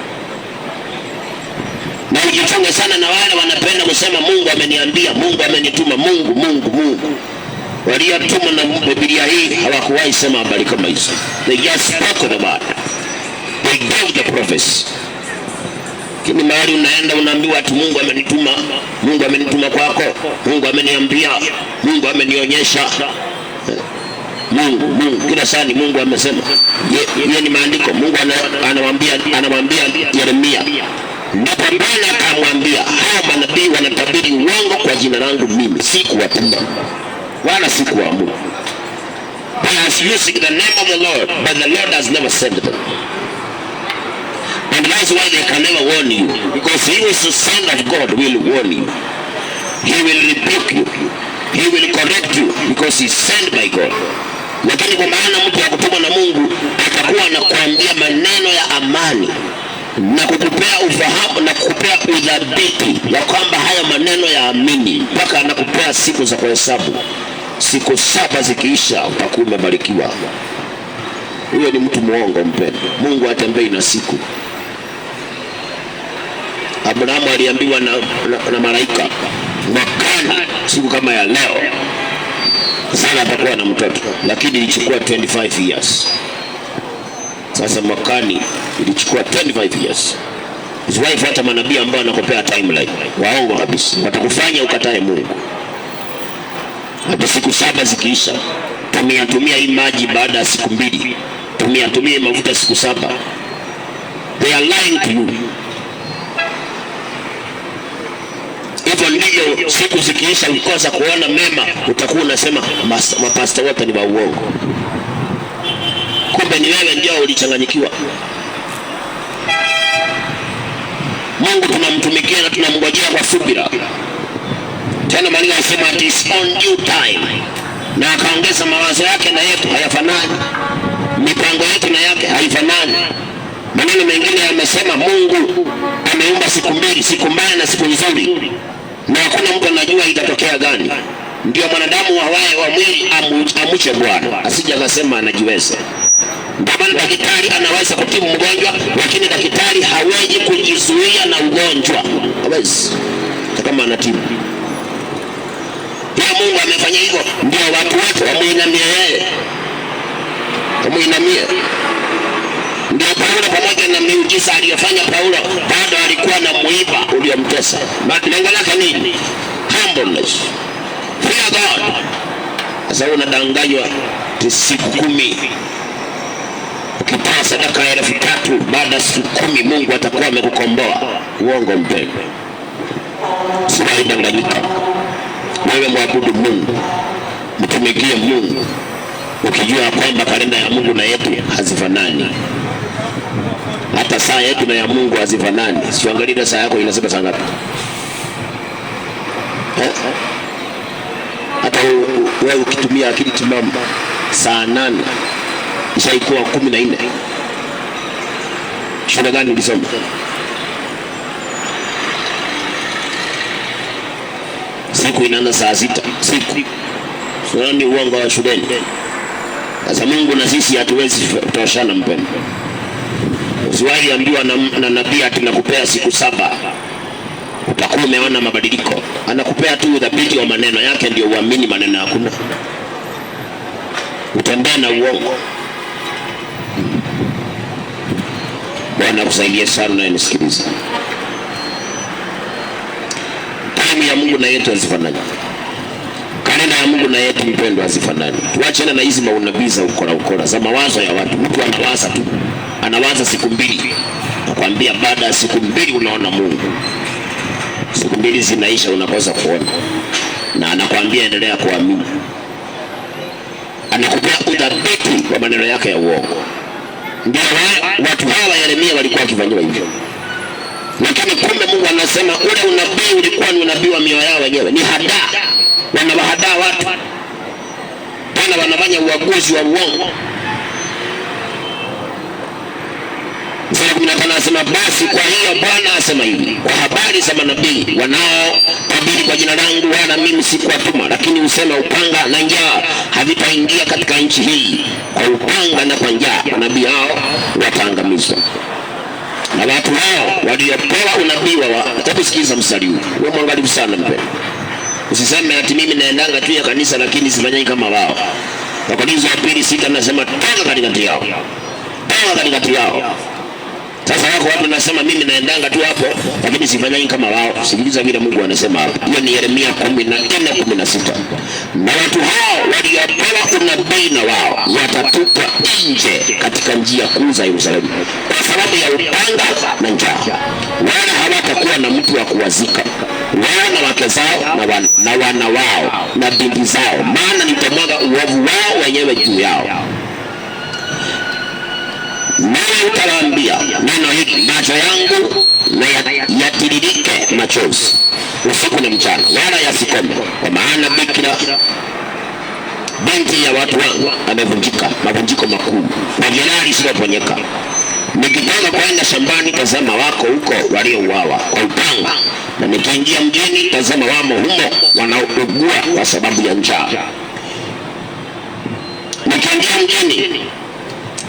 Na ujifunge sana na wale wanapenda kusema Mungu ameniambia, Mungu amenituma, Mungu. Waliotumwa na Biblia hii hawakuwahi sema habari kama hizo. They just spoke about it. They gave the prophecy. Kini mahali unaenda unaambiwa ati Mungu amenituma, Mungu amenituma kwako, Mungu ameniambia, Mungu amenionyesha. Mungu kila saa ni Mungu amesema. Yeye ni maandiko. Mungu anamwambia Yeremia, ndipo Bwana akamwambia, hao manabii wanatabiri uongo kwa jina langu mimi, sikuwatuma wala sikuamuru. They are using the name of the Lord, but the Lord has never sent them. And that's why they can never warn you, because he who is the Son of God will warn you. He will rebuke you. He will correct you because he is sent by God. Lakini kwa maana mtu wa kutumwa na Mungu atakuwa anakuambia maneno ya amani na kukupea ufahamu na kukupea udhabiti ya kwamba haya maneno ya amini, mpaka anakupea siku za kuhesabu. Siku 7 zikiisha utakuwa umebarikiwa. Huyo ni mtu muongo mpendwa. Mungu atembei na siku. Abrahamu aliambiwa na malaika, mwakani siku kama ya leo Sara atakuwa na mtoto, lakini ilichukua 25 years. Sasa mwakani ilichukua 25 years. Usiwahi fuata manabii ambao wanakupea timeline. Waongo kabisa. Watakufanya ukatae Mungu. Hata siku 7 zikiisha, tumia hii maji baada ya siku 2. Tumia mafuta siku 7. They are lying to you. Hivyo ndivyo siku zikiisha ukikosa kuona mema, utakuwa unasema mapasta wote ni wa uongo. Kumbe ni wewe ndio ulichanganyikiwa. Mungu tunamtumikia na tunamngojea kwa subira. Tena Maria anasema it is on due time. Na akaongeza mawazo yake na yetu hayafanani. Mipango yetu na yake haifanani. Maneno mengine yamesema Mungu ameumba siku 2, siku mbaya na siku nzuri. Na hakuna mtu anajua itatokea gani. Ndio mwanadamu wa mwili amuche Bwana, asije akasema anajiweza. Ndio maana daktari anaweza kutibu mgonjwa, lakini daktari hawezi kujizuia na ugonjwa. Hawezi. Kama anatibu. Pia Mungu amefanya hivyo, ndio watu wote wamuinamie yeye. Wamuinamie. Ndio Paulo pamoja na miujiza aliyofanya Paulo, bado alikuwa na mwiba uliomtesa. Lengo lake nini? Humbleness. Fear God. Sasa unadanganywa siku 10. Ukitoa sadaka ya 3,000 baada ya siku 10 Mungu atakuwa amekukomboa. Uongo mpendwa. Usiwahi danganyika. Wewe mwabudu Mungu. Mtumikie Mungu. Ukijua kwamba kalenda ya Mungu na yetu hazifanani. Hata saa yetu na ya Mungu hazifanani. Siangalie saa yako inasema saa ngapi. Hata wewe ukitumia akili timamu saa 8 ishaikuwa 14. Shule gani ulisoma? Siku inaanza saa 6. Siku. Sio ni uongo wa shuleni. Sasa Mungu na sisi hatuwezi kutoshana mpendwa. Usiwahi ambiwa na nabii atunakupea siku 7 utakuwa umeona mabadiliko. Anakupea tu udhabiti wa maneno yake ndio uamini maneno hakuna. Utembea na uongo. Bwana akusaidie sana na nisikilize. Time ya Mungu na yetu hazifanani. Kalenda ya Mungu na yetu mpendwa hazifanani. Tuachane na hizi maunabii za ukora za mawazo ya watu. Mtu anawaza tu. Anawaza siku 2. Nakwambia baada ya siku 2 unaona Mungu. Siku 2 zinaisha unakosa kuona. Na anakwambia endelea kuamini. Anakupea udhabiti wa maneno yake ya uongo. Ndio watu hawa Yeremia walikuwa wakifanywa hivyo. Lakini kumbe Mungu anasema ule unabii ulikuwa ni unabii wa mioyo yao wenyewe. Ni hadaa. Wanawahadaa watu. Tena wanafanya uaguzi wa uongo. 15 anasema basi kwa hiyo Bwana asema hivi, kwa habari za manabii wanaotabiri kwa jina langu, wala mimi sikuwatuma, lakini usema upanga na njaa havitaingia katika nchi hii. Kwa upanga na kwa njaa manabii hao wataangamizwa, na watu hao waliopewa unabii wa sikiliza mstari huu, wewe mwangalifu sana mpendwa. Usiseme ati mimi naendanga tu ya kanisa lakini sifanyani kama wao. Wakorintho 2:6 nasema toka katikati yao. Toka katikati yao. Sasa wako watu nasema mimi naendanga tu hapo lakini sifanyani kama wao. Sikiliza vile Mungu anasema hapo. Hiyo ni Yeremia 14:16. Na watu hao waliopewa unabii na wao watatupwa nje katika njia kuu za Yerusalemu kwa sababu ya upanga na njaa. Wala hawatakuwa na mtu wa kuwazika, wana wake zao na wana wao na binti zao, maana nitamwaga uovu wao wenyewe juu yao. Nawe utawaambia neno hili, macho yangu na yatiririke machozi usiku na mchana, wala yasikome, kwa maana bikira binti ya watu wangu amevunjika mavunjiko makuu, na jeraha lisiloponyeka. Nikitoka kwenda shambani, tazama wako huko waliouawa kwa upanga, na nikiingia mjini, tazama wamo humo wanaougua kwa sababu ya njaa. Nikiingia mjini,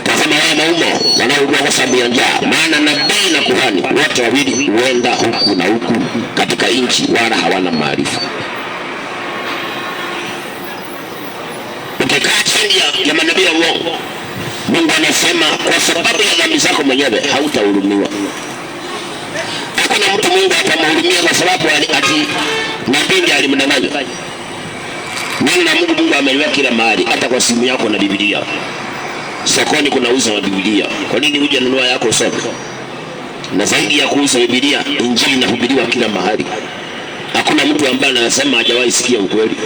tazama wamo humo wanaougua kwa sababu ya njaa. Maana nabii na kuhani wote wawili huenda huku na huku katika nchi, wala hawana maarifa. Ukikaa chini ya manabii wa uongo, Mungu anasema kwa sababu ya dhambi zako mwenyewe hautahurumiwa. Hakuna mtu Mungu atamhurumia kwa sababu ati nabii alimdanganya. Neno la Mungu ameliweka kila mahali, hata kwa simu yako na Biblia. Sokoni kuna uza wa Biblia. Kwa nini uje nunua yako soko? Na zaidi ya kuuza Biblia, injili inahubiriwa kila mahali. Hakuna mtu ambaye anasema hajawahi sikia ukweli.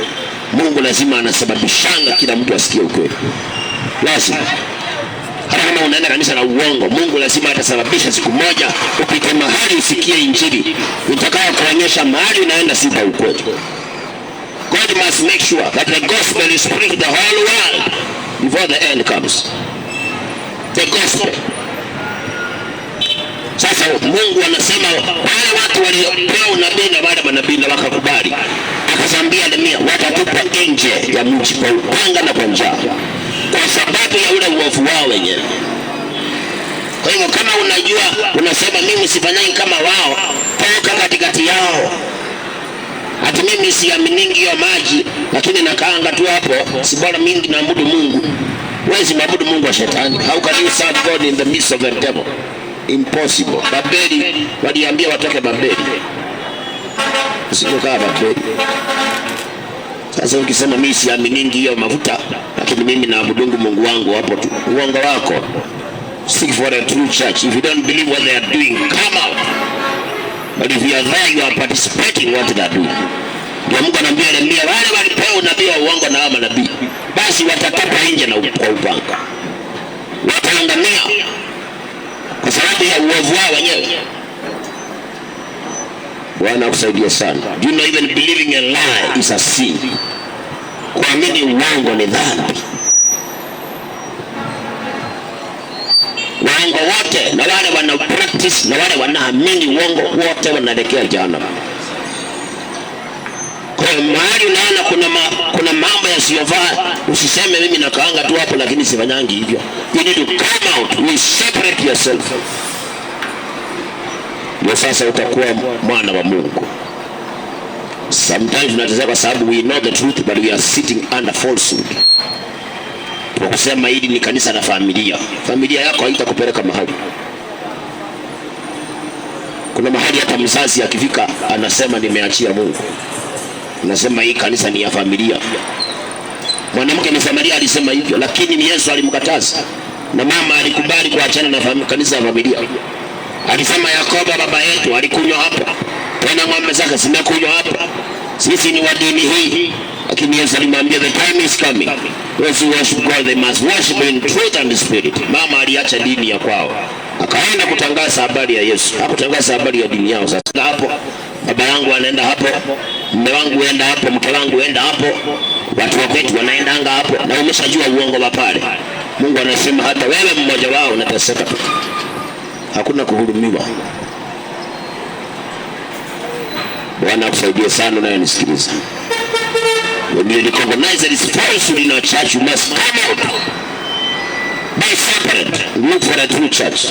Mungu lazima anasababishanga kila mtu asikie ukweli. Lazima. Hata kama unaenda kanisa la uongo, Mungu lazima atasababisha siku moja upite mahali usikie injili utakao kuonyesha mahali unaenda si pa ukweli. God must make sure that the gospel is preached the whole world before the end comes. The gospel. Sasa Mungu anasema wale watu waliopewa unabii na wale manabii na wakakubali, akasambia Yeremia watatupwa nje ya mji kwa upanga na kwa njaa kwa sababu ya ule uovu wao wenyewe. Kwa hivyo kama unajua unasema mimi sifanyani kama wao, toka katikati yao. Hata mimi siaminingi hiyo maji lakini nakaanga tu hapo, si bora mingi naabudu Mungu. Wezi maabudu Mungu wa shetani. How can you serve God in the midst of the devil? Impossible. Babeli waliambia watoke Babeli. Usikokaa Babeli. Sasa ukisema mimi siaminingi hiyo mafuta lakini mimi naabudu Mungu wangu, hapo tu uongo wako. Seek for a true church. If you don't believe what they are doing, come out. But if you are there, you are participating in what they are doing. Ndio Mungu anambia Yeremia wale walipewa unabii wa uongo na hao manabii, basi watatupwa nje na kwa upanga. Wataangamia kwa sababu ya uovu wao wenyewe. Bwana akusaidie sana. Do you know even believing a lie is a sin? Kuamini uongo ni dhambi. Waongo wote na wale wana practice na wale wanaamini uongo wote wanaelekea jehanamu. Kwa mahali unaona kuna mambo yasiyofaa, usiseme mimi nakaanga tu hapo lakini sifanyangi hivyo. You need to come out, you separate yourself. Ndio sasa utakuwa mwana wa Mungu. Sometimes tunateseka kwa sababu we know the truth but we are sitting under falsehood. Kwa kusema hili ni kanisa la familia. Familia yako haitakupeleka mahali. Kuna mahali hata mzazi akifika anasema nimeachia Mungu. Anasema hii kanisa ni ya familia. Mwanamke Msamaria alisema hivyo, lakini ni Yesu alimkataza. Na mama alikubali kuachana na kanisa la familia. Alisema Yakobo baba yetu alikunywa hapa, tena ng'ombe zake zimekunywa hapa. Sisi ni wa dini hii. Lakini Yesu alimwambia the time is coming. Those who worship God they must worship in truth and spirit. Mama aliacha dini ya kwao, akaenda kutangaza habari ya Yesu. Hakutangaza habari ya dini yao. Sasa hapo baba yangu anaenda hapo, mume wangu enda hapo, mke wangu enda hapo, watu wa kwetu wanaendanga hapo, na umeshajua uongo wa pale. Mungu anasema hata wewe mmoja wao unateseka tu. hakuna kuhurumiwa. Bwana akusaidie sana na unisikilize. When you recognize that it's falsehood in our church, you must come out. Be separate. Look for a true church.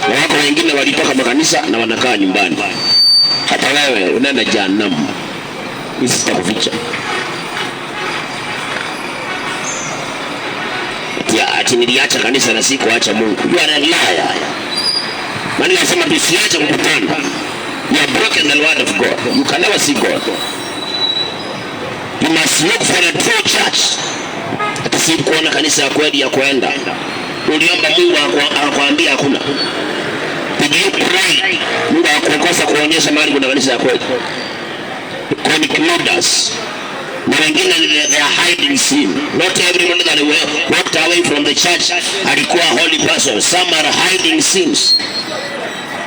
Wako wengine walitoka makanisa na wanakaa nyumbani. Hata wewe unaenda jehanamu. Hii sitakuficha. Ati niliacha kanisa na sikuacha Mungu. You are a liar. Maana nasema tusiache kukutana. You have broken the word of God. You can never see God. You must look for a true church. Ati si kuona kanisa ya kweli ya kwenda. Uliomba Mungu akwambia hakuna. Did you pray? Mungu akukosa kuonyesha mahali kuna kanisa ya kweli. Conclude us. Na wengine they are hiding sin. Not everyone that walked away from the church alikuwa holy person. Some are hiding sins.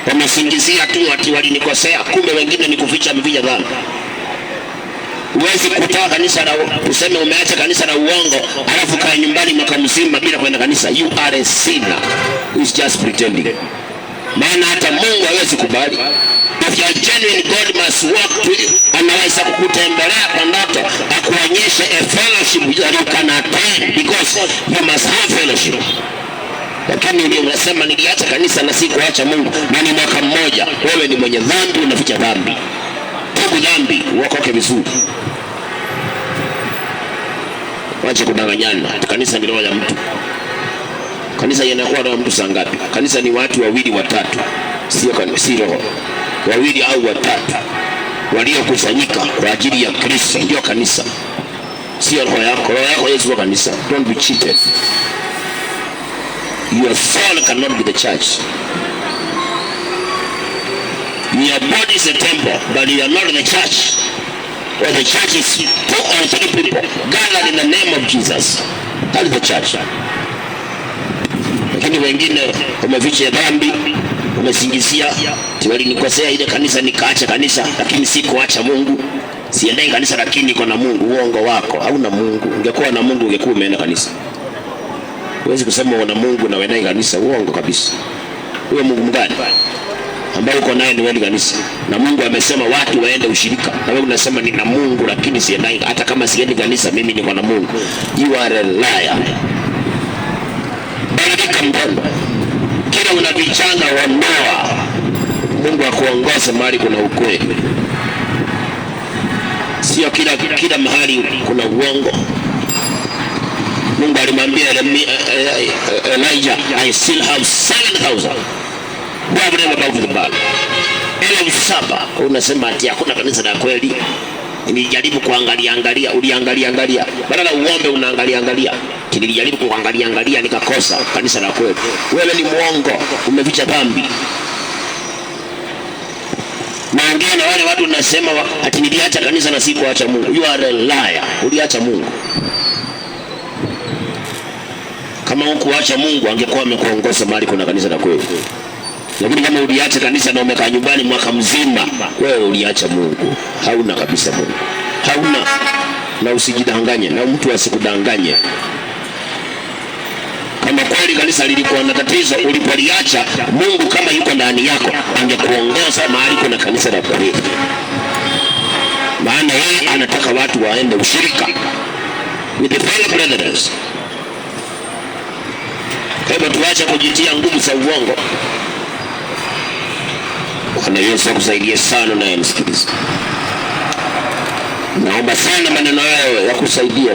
Wamesingizia tu ati walinikosea, kumbe wengine ni kuficha dhambi. Huwezi kutoa kanisa na useme umeacha kanisa na uongo, alafu kaa nyumbani mwaka mzima bila kwenda kanisa. You are a sinner who is just pretending. Maana hata Mungu hawezi kubali. If you are genuine, God must walk to you. Anaweza kukutembelea kwa ndoto, akuonyeshe a fellowship that you can attend, because you must have fellowship. Lakini unasema niliacha kanisa na sikuacha Mungu, na ni mwaka mmoja. Wewe ni mwenye dhambi, unaficha dhambi. Tubu dhambi, uokoke vizuri. Wacha kudanganyana. Kanisa ni roho ya mtu. Kanisa yanakuwa roho ya mtu saa ngapi? Kanisa ni watu wawili watatu. Si roho. Wawili au watatu waliokusanyika kwa ajili ya Kristo ndio kanisa. Sio roho yako. Roho yako Yesu wa kanisa. Don't be cheated. Your soul cannot be the church. Your body is a temple, but you are not the church. Or the church is 2 or 3 people gathered in the name of Jesus. That is the church. Lakini wengine wameficha dhambi, wamesingizia walinikosea ile kanisa nikaacha kanisa, lakini sikuacha Mungu. Siendei kanisa lakini niko na Mungu. Uongo wako. Hauna Mungu. Ungekuwa na Mungu ungekuwa umeenda kanisa. Huwezi kusema una Mungu na uendai kanisa. Uongo kabisa. Wewe Mungu mgani ambao uko naye ni wewe kanisa? Na Mungu amesema watu waende ushirika. Na wewe unasema nina Mungu lakini siendai. Hata kama siendi kanisa mimi niko na Mungu. You are a liar. Baraka mpendo. Kila unavichanga ondoa. Mungu akuongoze mahali kuna ukweli. Sio kila mahali kuna uongo. Mungu alimwambia Elijah, I still have 7,000. Who have never bowed to the Baal. 7,000. Unasema ati hakuna kanisa la kweli. Nilijaribu kuangalia, uliangalia. Badala uombe unaangalia. Nilijaribu kuangalia nikakosa kanisa la kweli. Wewe ni muongo, umeficha dhambi. Naongea na wale watu nasema ati niliacha kanisa na sikuacha Mungu. You are a liar. Uliacha Mungu. Kama hukuacha Mungu angekuwa amekuongoza mahali kuna kanisa la kweli. Lakini kama uliacha kanisa na umekaa nyumbani mwaka mzima, wewe uliacha Mungu. Hauna kabisa Mungu. Hauna. Na usijidanganye, na mtu asikudanganye. Kama kweli kanisa lilikuwa na tatizo, ulipoliacha Mungu kama yuko ndani yako, angekuongoza mahali kuna kanisa la kweli. Maana yeye anataka watu waende ushirika with the fellow brothers. Hebu tuache kujitia nguvu za uongo. Bwana Yesu akusaidie sana na msikilizaji. Naomba sana maneno hayo yakusaidia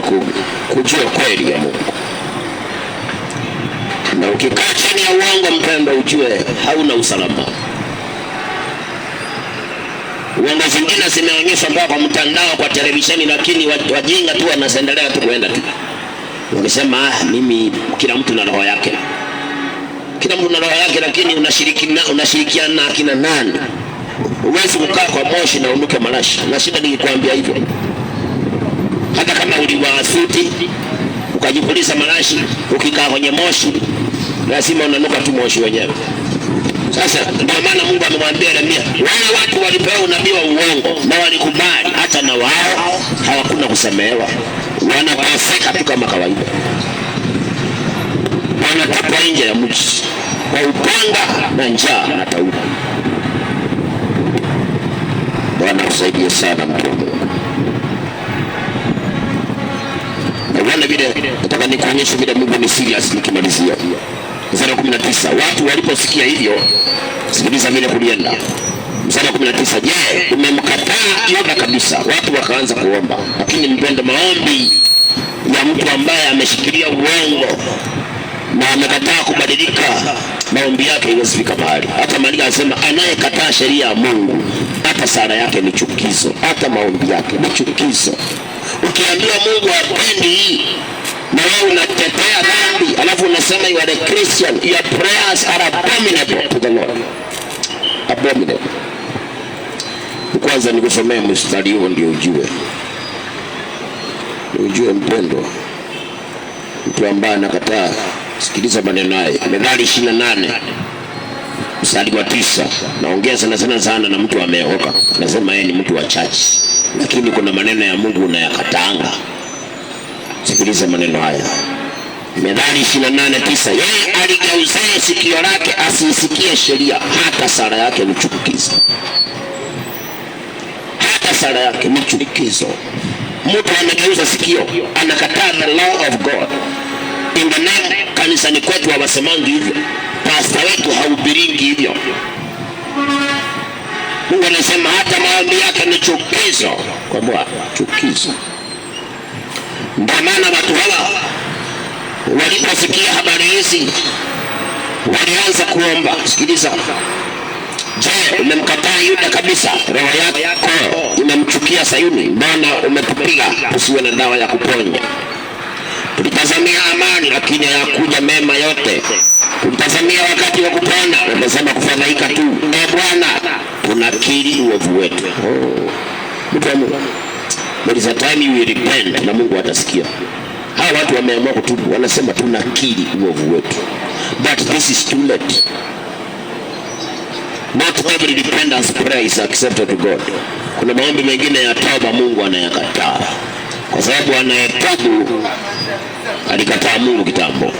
kujua kweli ya Mungu. Na ukikaa chini ya uongo mpendo, ujue hauna usalama. Uongo zingine zimeonyeshwa mpaka kwa mtandao, kwa televisheni, lakini wajinga tu wanaendelea tu kuenda tu. Wangesema mimi, kila mtu na roho yake. Kila mtu na roho yake, lakini unashirikiana na akina nani? Uwezi kukaa kwa moshi na unuke marashi. Na shida nikikwambia hivyo. Hata kama uliwasuti ukajipuliza marashi, ukikaa kwenye moshi lazima unanuka tu moshi wenyewe. Sasa ndio maana Mungu amemwambia Yeremia, wale watu walipewa unabii wa uongo na walikubali, hata na wao hawakuna kusemewa. Wanateseka tu kama kawaida. Wanatupwa nje ya mji. kwa upanga na njaa na tauni. Bwana usaidie sana mtu wa Mungu. Na vile nataka nikuonyeshe vile Mungu ni serious nikimalizia. Mstari wa 19, watu waliposikia hivyo, sikiliza vile kulienda. Mstari wa 19, je, umemkataa Yuda kabisa? Watu wakaanza kuomba. Lakini mpendo, maombi ya mtu ambaye ameshikilia uongo na amekataa kubadilika, maombi yake haiwezi mahali. Hata Maria anasema anayekataa sheria ya Mungu, hata sala yake ni chukizo, hata maombi yake ni chukizo. Ukiambiwa Mungu hapendi hii na wewe unatetea dhambi, alafu unasema you are a Christian, your prayers are abominable to the Lord. Abominable. Kwanza nikusomea mstari huo ndio ujue mpendo, mtu ambaye anakataa. Sikiliza maneno haya. Methali 28 mstari wa 9. Naongea sana na mtu ameokoka. Nasema yeye ni mtu wa church, lakini kuna maneno ya Mungu unayakataanga. Sikiliza maneno haya. Methali 28:9, yeye aligeuzaye sikio lake asisikie sheria, hata sala yake ni chukizo. Hata sala yake ni chukizo. Mtu anageuza sikio, anakataa the law of God. In the name, kanisani kwetu hawasemangi hivyo, pastor wetu haubiringi hivyo. Mungu anasema hata maombi yake ni chukizo kwa Bwana, chukizo. Ndio maana watu hawa waliposikia habari hizi walianza kuomba. Sikiliza. Je, umemkataa Yuda kabisa? Roho yako inamchukia Sayuni, mbona umetupiga usiwe na dawa ya kuponya? Tulitazamia amani, lakini hayakuja mema yote. Tulitazamia wakati wa kupona, umesema kufadhaika tu. Bwana, tunakiri uovu wetu. Mtu wa Mungu, there is a time you will repent na Mungu atasikia. Hawa watu wameamua kutubu, wanasema tunakiri uovu wetu. But this is too late. Not every repentance prayer is accepted to God. Kuna maombi mengine ya toba Mungu anayakataa, kwa sababu anayetubu alikataa Mungu kitambo.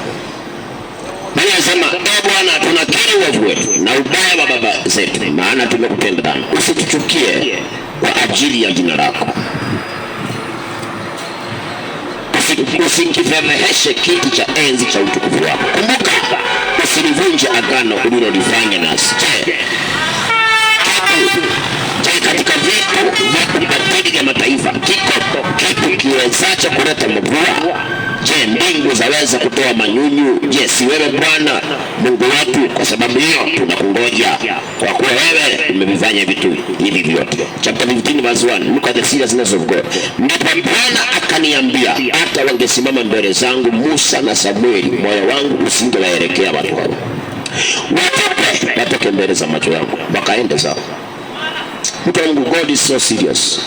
Bwana anasema, Bwana, tunakiri uovu wetu na ubaya wa baba zetu, maana tumekutenda dhambi. Usituchukie kwa ajili ya jina lako. Usikifedheheshe kiti cha enzi cha utukufu wako. Kumbuka, usilivunje agano ulilolifanya nasi. Katika vitu vya kubadili ya mataifa, kitu kiwezacho kuleta mvua? Je, mbingu zaweza kutoa manyunyu? Je, si wewe Bwana Mungu wetu? Kwa sababu hiyo tunakungoja, kwa kuwa wewe umevifanya vitu hivi vyote. Chapter 15 verse 1. Look at the seriousness of God. Ndipo Bwana akaniambia, hata wangesimama mbele zangu Musa na Samueli, moyo wangu usingewaelekea watu hao. Watoke mbele za macho yangu, wakaende zao. Mtu wa Mungu, God is so serious.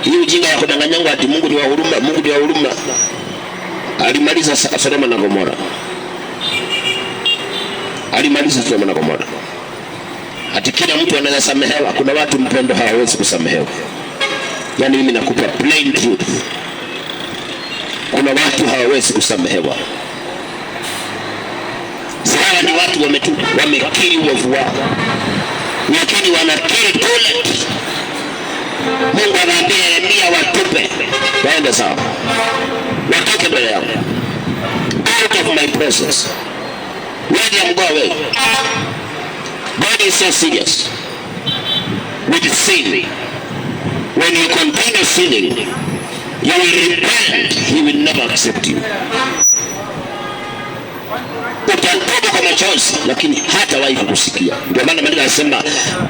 Hii ujinga ya kudanganyanga ati Mungu ni wa huruma, Mungu ni wa huruma. Alimaliza Sodoma na Gomora. Alimaliza Sodoma na Gomora. Ati kila mtu anaweza samehewa. Kuna watu mpendo hawawezi kusamehewa. Yaani mimi nakupa plain truth. Kuna watu hawawezi kusamehewa. Sawa, ni watu wametubu, wamekiri uovu wao, lakini wanakiri too late. Mungu anaambia Yeremia watupe, waende sawa, watoke mbele yangu, out of my presence. Let them go away. God is so serious with sin. When you continue sinning, you will repent, he will never accept you. Utatubu kwa machozi, lakini hatawahi kukusikia. Ndio maana Mungu anasema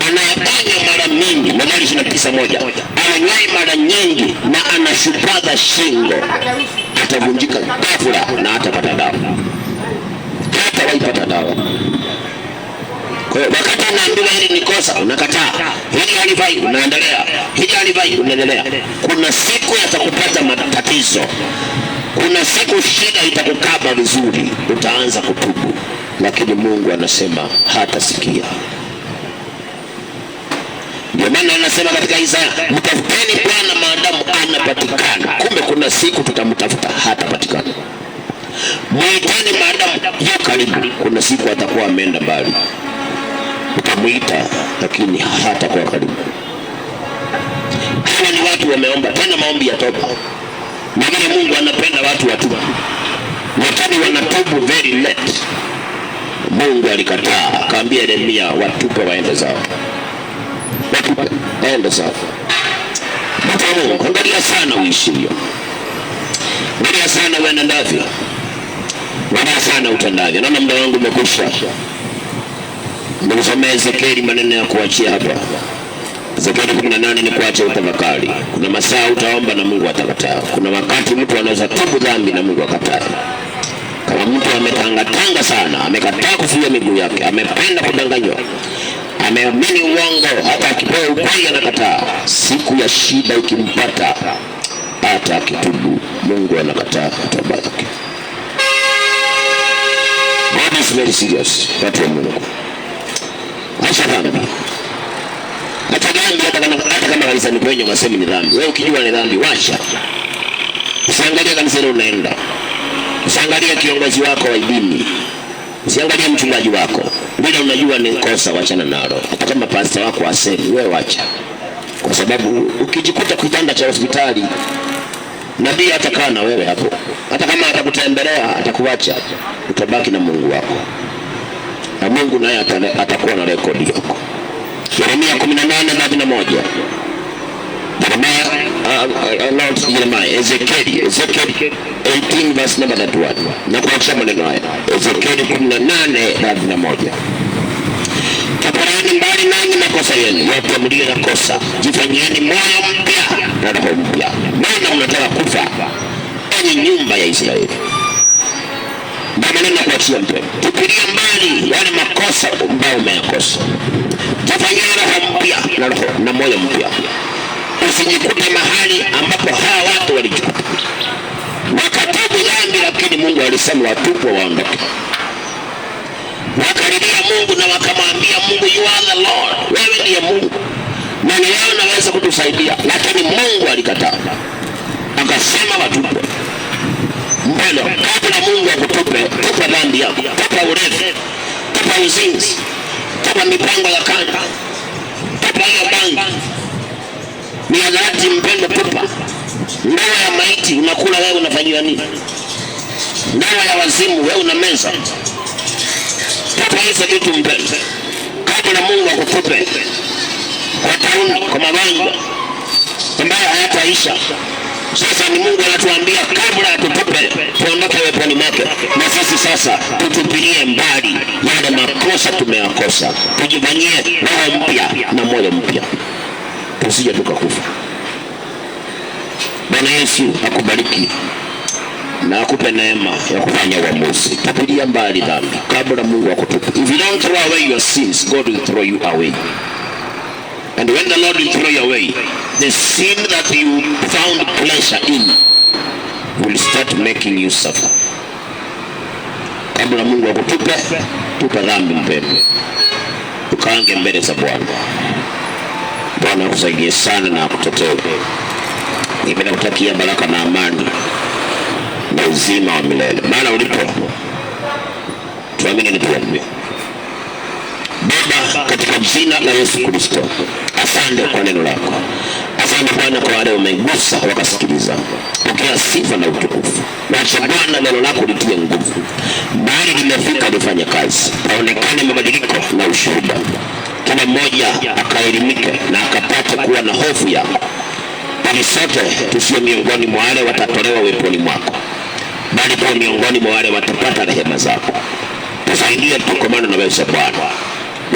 anayedanganya mara mingi, Mithali 29:1, ananyai mara nyingi na anashupaza shingo, atavunjika ghafla na hatapata dawa. Hatawahi pata dawa. Kwa hiyo wakati unaambiwa hili ni kosa, unakataa. Hili halifai, unaendelea. Hili halifai, unaendelea. Kuna siku yatakupata matatizo. Kuna siku shida itakukaba vizuri, utaanza kutubu, lakini Mungu anasema hatasikia. Ndio maana anasema katika Isaya, mtafuteni Bwana maadamu anapatikana. Kumbe kuna siku tutamtafuta hatapatikana. Mwiteni maadamu yu karibu. Kuna siku atakuwa ameenda mbali, utamwita lakini hatakuwa karibu. Hawa ni watu wameomba tena maombi ya toba, na vile Mungu anapenda watu watubu, lakini wanatubu very late. Mungu alikataa, akaambia Yeremia watupe waende zao, watupe waende zao. Mungu, angalia sana uishivyo, angalia sana uendavyo, angalia sana utendavyo. Naona muda wangu umekwisha. Nikusomea Ezekieli maneno ya kuachia hapa. Ezekieli 18 ni kuacha utafakari. Kuna masaa utaomba na Mungu atakataa. Kuna wakati mtu anaweza tubu dhambi na Mungu akataa. Kama mtu ametangatanga sana, amekataa kufuia miguu yake, amependa kudanganywa, ameamini uongo, hata akipewa ukweli anakataa, siku ya shida ikimpata, hata akitubu Mungu anakataa toba yake. God is very serious. Watu wa Mungu, acha dhambi. Acha dhambi, hata kama kanisani kwenye wasemi ni dhambi. Wewe ukijua ni dhambi, wacha. Usiangalie kanisani unaenda, usiangalie kiongozi wako wa dini, usiangalie mchungaji wako. Bila unajua ni kosa, wachana nalo. Hata kama pastor wako asemi, wewe wacha. Kwa sababu ukijikuta kitanda cha hospitali, nabii atakaa na wewe hapo. Hata kama atakutembelea, atakuacha, utabaki na Mungu wako, na Mungu naye atakuwa na rekodi yako. Yeremia 18:1. Ezekiel 18 verse number 1. Na kuacha maneno haya. Ezekiel 18:1. Kaparani mbali nanyi makosa yenu, wote mlio na kosa, jifanyieni moyo mpya na roho mpya, maana mnataka kufa, enyi nyumba ya Israeli. Ndio maneno ya kuachia mpya. Tupilia mbali yale makosa ambayo umeyakosa. Jifanyieni roho mpya na moyo mpya. Usijikute mahali ambapo hawa watu walijikuta wakatubu dhambi, lakini Mungu alisema watupwe waondoke. Wakalilia Mungu na wakamwambia Mungu, you are the Lord, wewe ndiye Mungu na ni wewe unaweza kutusaidia, lakini Mungu alikataa, akasema watupwe. Mbona kabla Mungu akutupe, tupa dhambi yako, tupa ulevi, tupa uzinzi, tupa mipango ya kanda, tupa hiyo bangi, mihadarati, mpendo, tupa. Ndawa ya maiti unakula wewe, unafanyiwa nini? Ndawa ya wazimu wewe unameza. Tupa hizo vitu mpendo, kabla Mungu akutupe kwa tauni, kwa magonjwa ambayo hayataisha. Sasa ni Mungu anatuambia kabla atutupe tuondoke weponi mwake, na sisi sasa tutupilie mbali yale makosa tumeyakosa, tujifanyie roho mpya na moyo mpya, tusije tukakufa. Bwana Yesu akubariki na akupe neema ya kufanya uamuzi. Tupilia mbali dhambi kabla Mungu akutupe. If you don't throw away your sins, God will throw you away. And when the Lord will throw you away, the sin that you found pleasure in will start making you suffer. Kabla Mungu akutupe, tupa dhambi mpendo, ukaange mbele za Bwana. Bwana akusaidie sana na akutetee. Nipenda kutakia baraka na amani na uzima wa milele. Maana ulipo, tuamini ni tuombe. Baba, katika jina la Yesu Kristo, asante kwa neno lako. Asante Bwana kwa wale umegusa wakasikiliza. Pokea sifa na utukufu. Wacha Bwana neno lako litie nguvu, bali limefika lifanye kazi. Aonekane mabadiliko na ushuhuda. Kila mmoja akaelimike na akapate kuwa na hofu yako. Ili sote tusiwe miongoni mwa wale watatolewa weponi mwako, bali tuwe miongoni mwa wale watapata rehema zako. Tusaidie tukomane na wewe Bwana.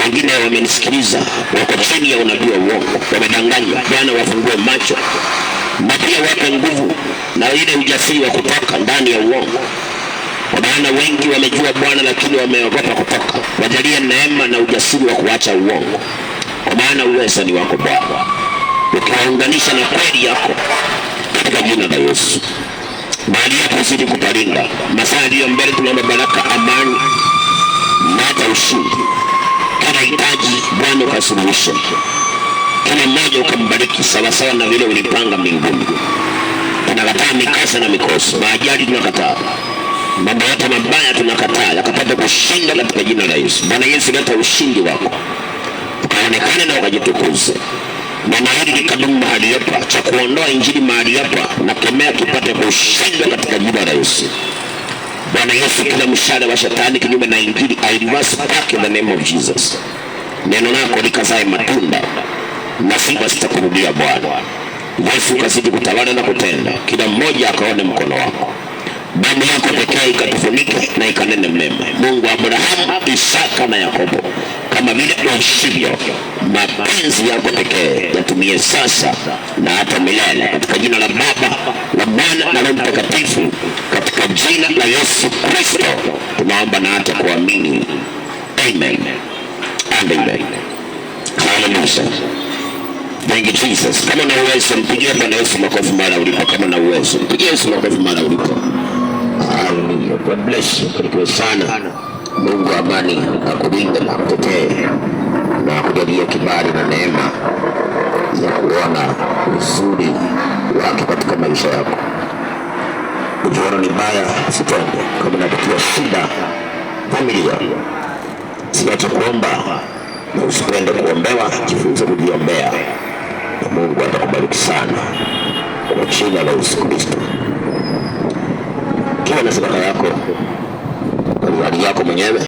Wengine wamenisikiliza, wako chini ya unabii wa uongo, wamedanganywa. Bwana wafungue macho na pia wape nguvu na ile ujasiri wa kutoka ndani ya uongo. Kwa maana wengi wamejua Bwana, lakini wameogopa kutoka. Wajalie neema na ujasiri wa kuacha uongo, kwa maana uweza ni wako Bwana, ukiwaunganisha na kweli yako, katika jina la Yesu. Mahali yako uzidi kupalinda. Masaa yaliyo mbele tunaomba baraka, amani na hata ushindi. Kila hitaji Bwana ukasuluhishe, kila mmoja ukambariki sawasawa na vile ulipanga mbinguni. Tunakataa mikasa na mikosi, maajali tunakataa. Mambo yote mabaya tunakataa yakapata kushinda katika jina la Yesu. Bwana Yesu, leta ushindi wako ukaonekane na ukajitukuze. Neno hili likadumu mahali hapa, cha kuondoa injili mahali hapa na kemea kipate kushinda katika jina la Yesu. Bwana Yesu, kila mshale wa shetani kinyume na injili I reverse back in the name of Jesus. Neno lako likazae matunda na sifa zitakurudia Bwana Yesu. Kazidi kutawala na kutenda, kila mmoja akaone mkono wako. Damu yako pekee ikatufunike na ikanene mema. Mungu wa Abrahamu, Isaka na Yakobo, kama vile ushivyo, mapenzi yako pekee yatumie sasa na hata milele, katika jina la Baba, la Mwana na Roho Mtakatifu, katika jina la Yesu Kristo tunaomba na hata kuamini. Amen and amen. Hallelujah. Thank you Jesus. Kama na uwezo mpigie Bwana Yesu makofi mara ulipo. Kama na uwezo mpigie Yesu makofi mara ulipo. Hallelujah. God bless you. Barikiwe sana. Mungu wa amani akulinde na akutetee na akujalie kibali na neema ya kuona uzuri wake katika maisha yako. Ukiona ni baya usitende. Kama unapitia shida, vumilia. Siache kuomba na usipende kuombewa, jifunze kujiombea. Na Mungu atakubariki sana kwa jina la Yesu Kristo. Kiwa na sadaka yako kwa hali yako mwenyewe.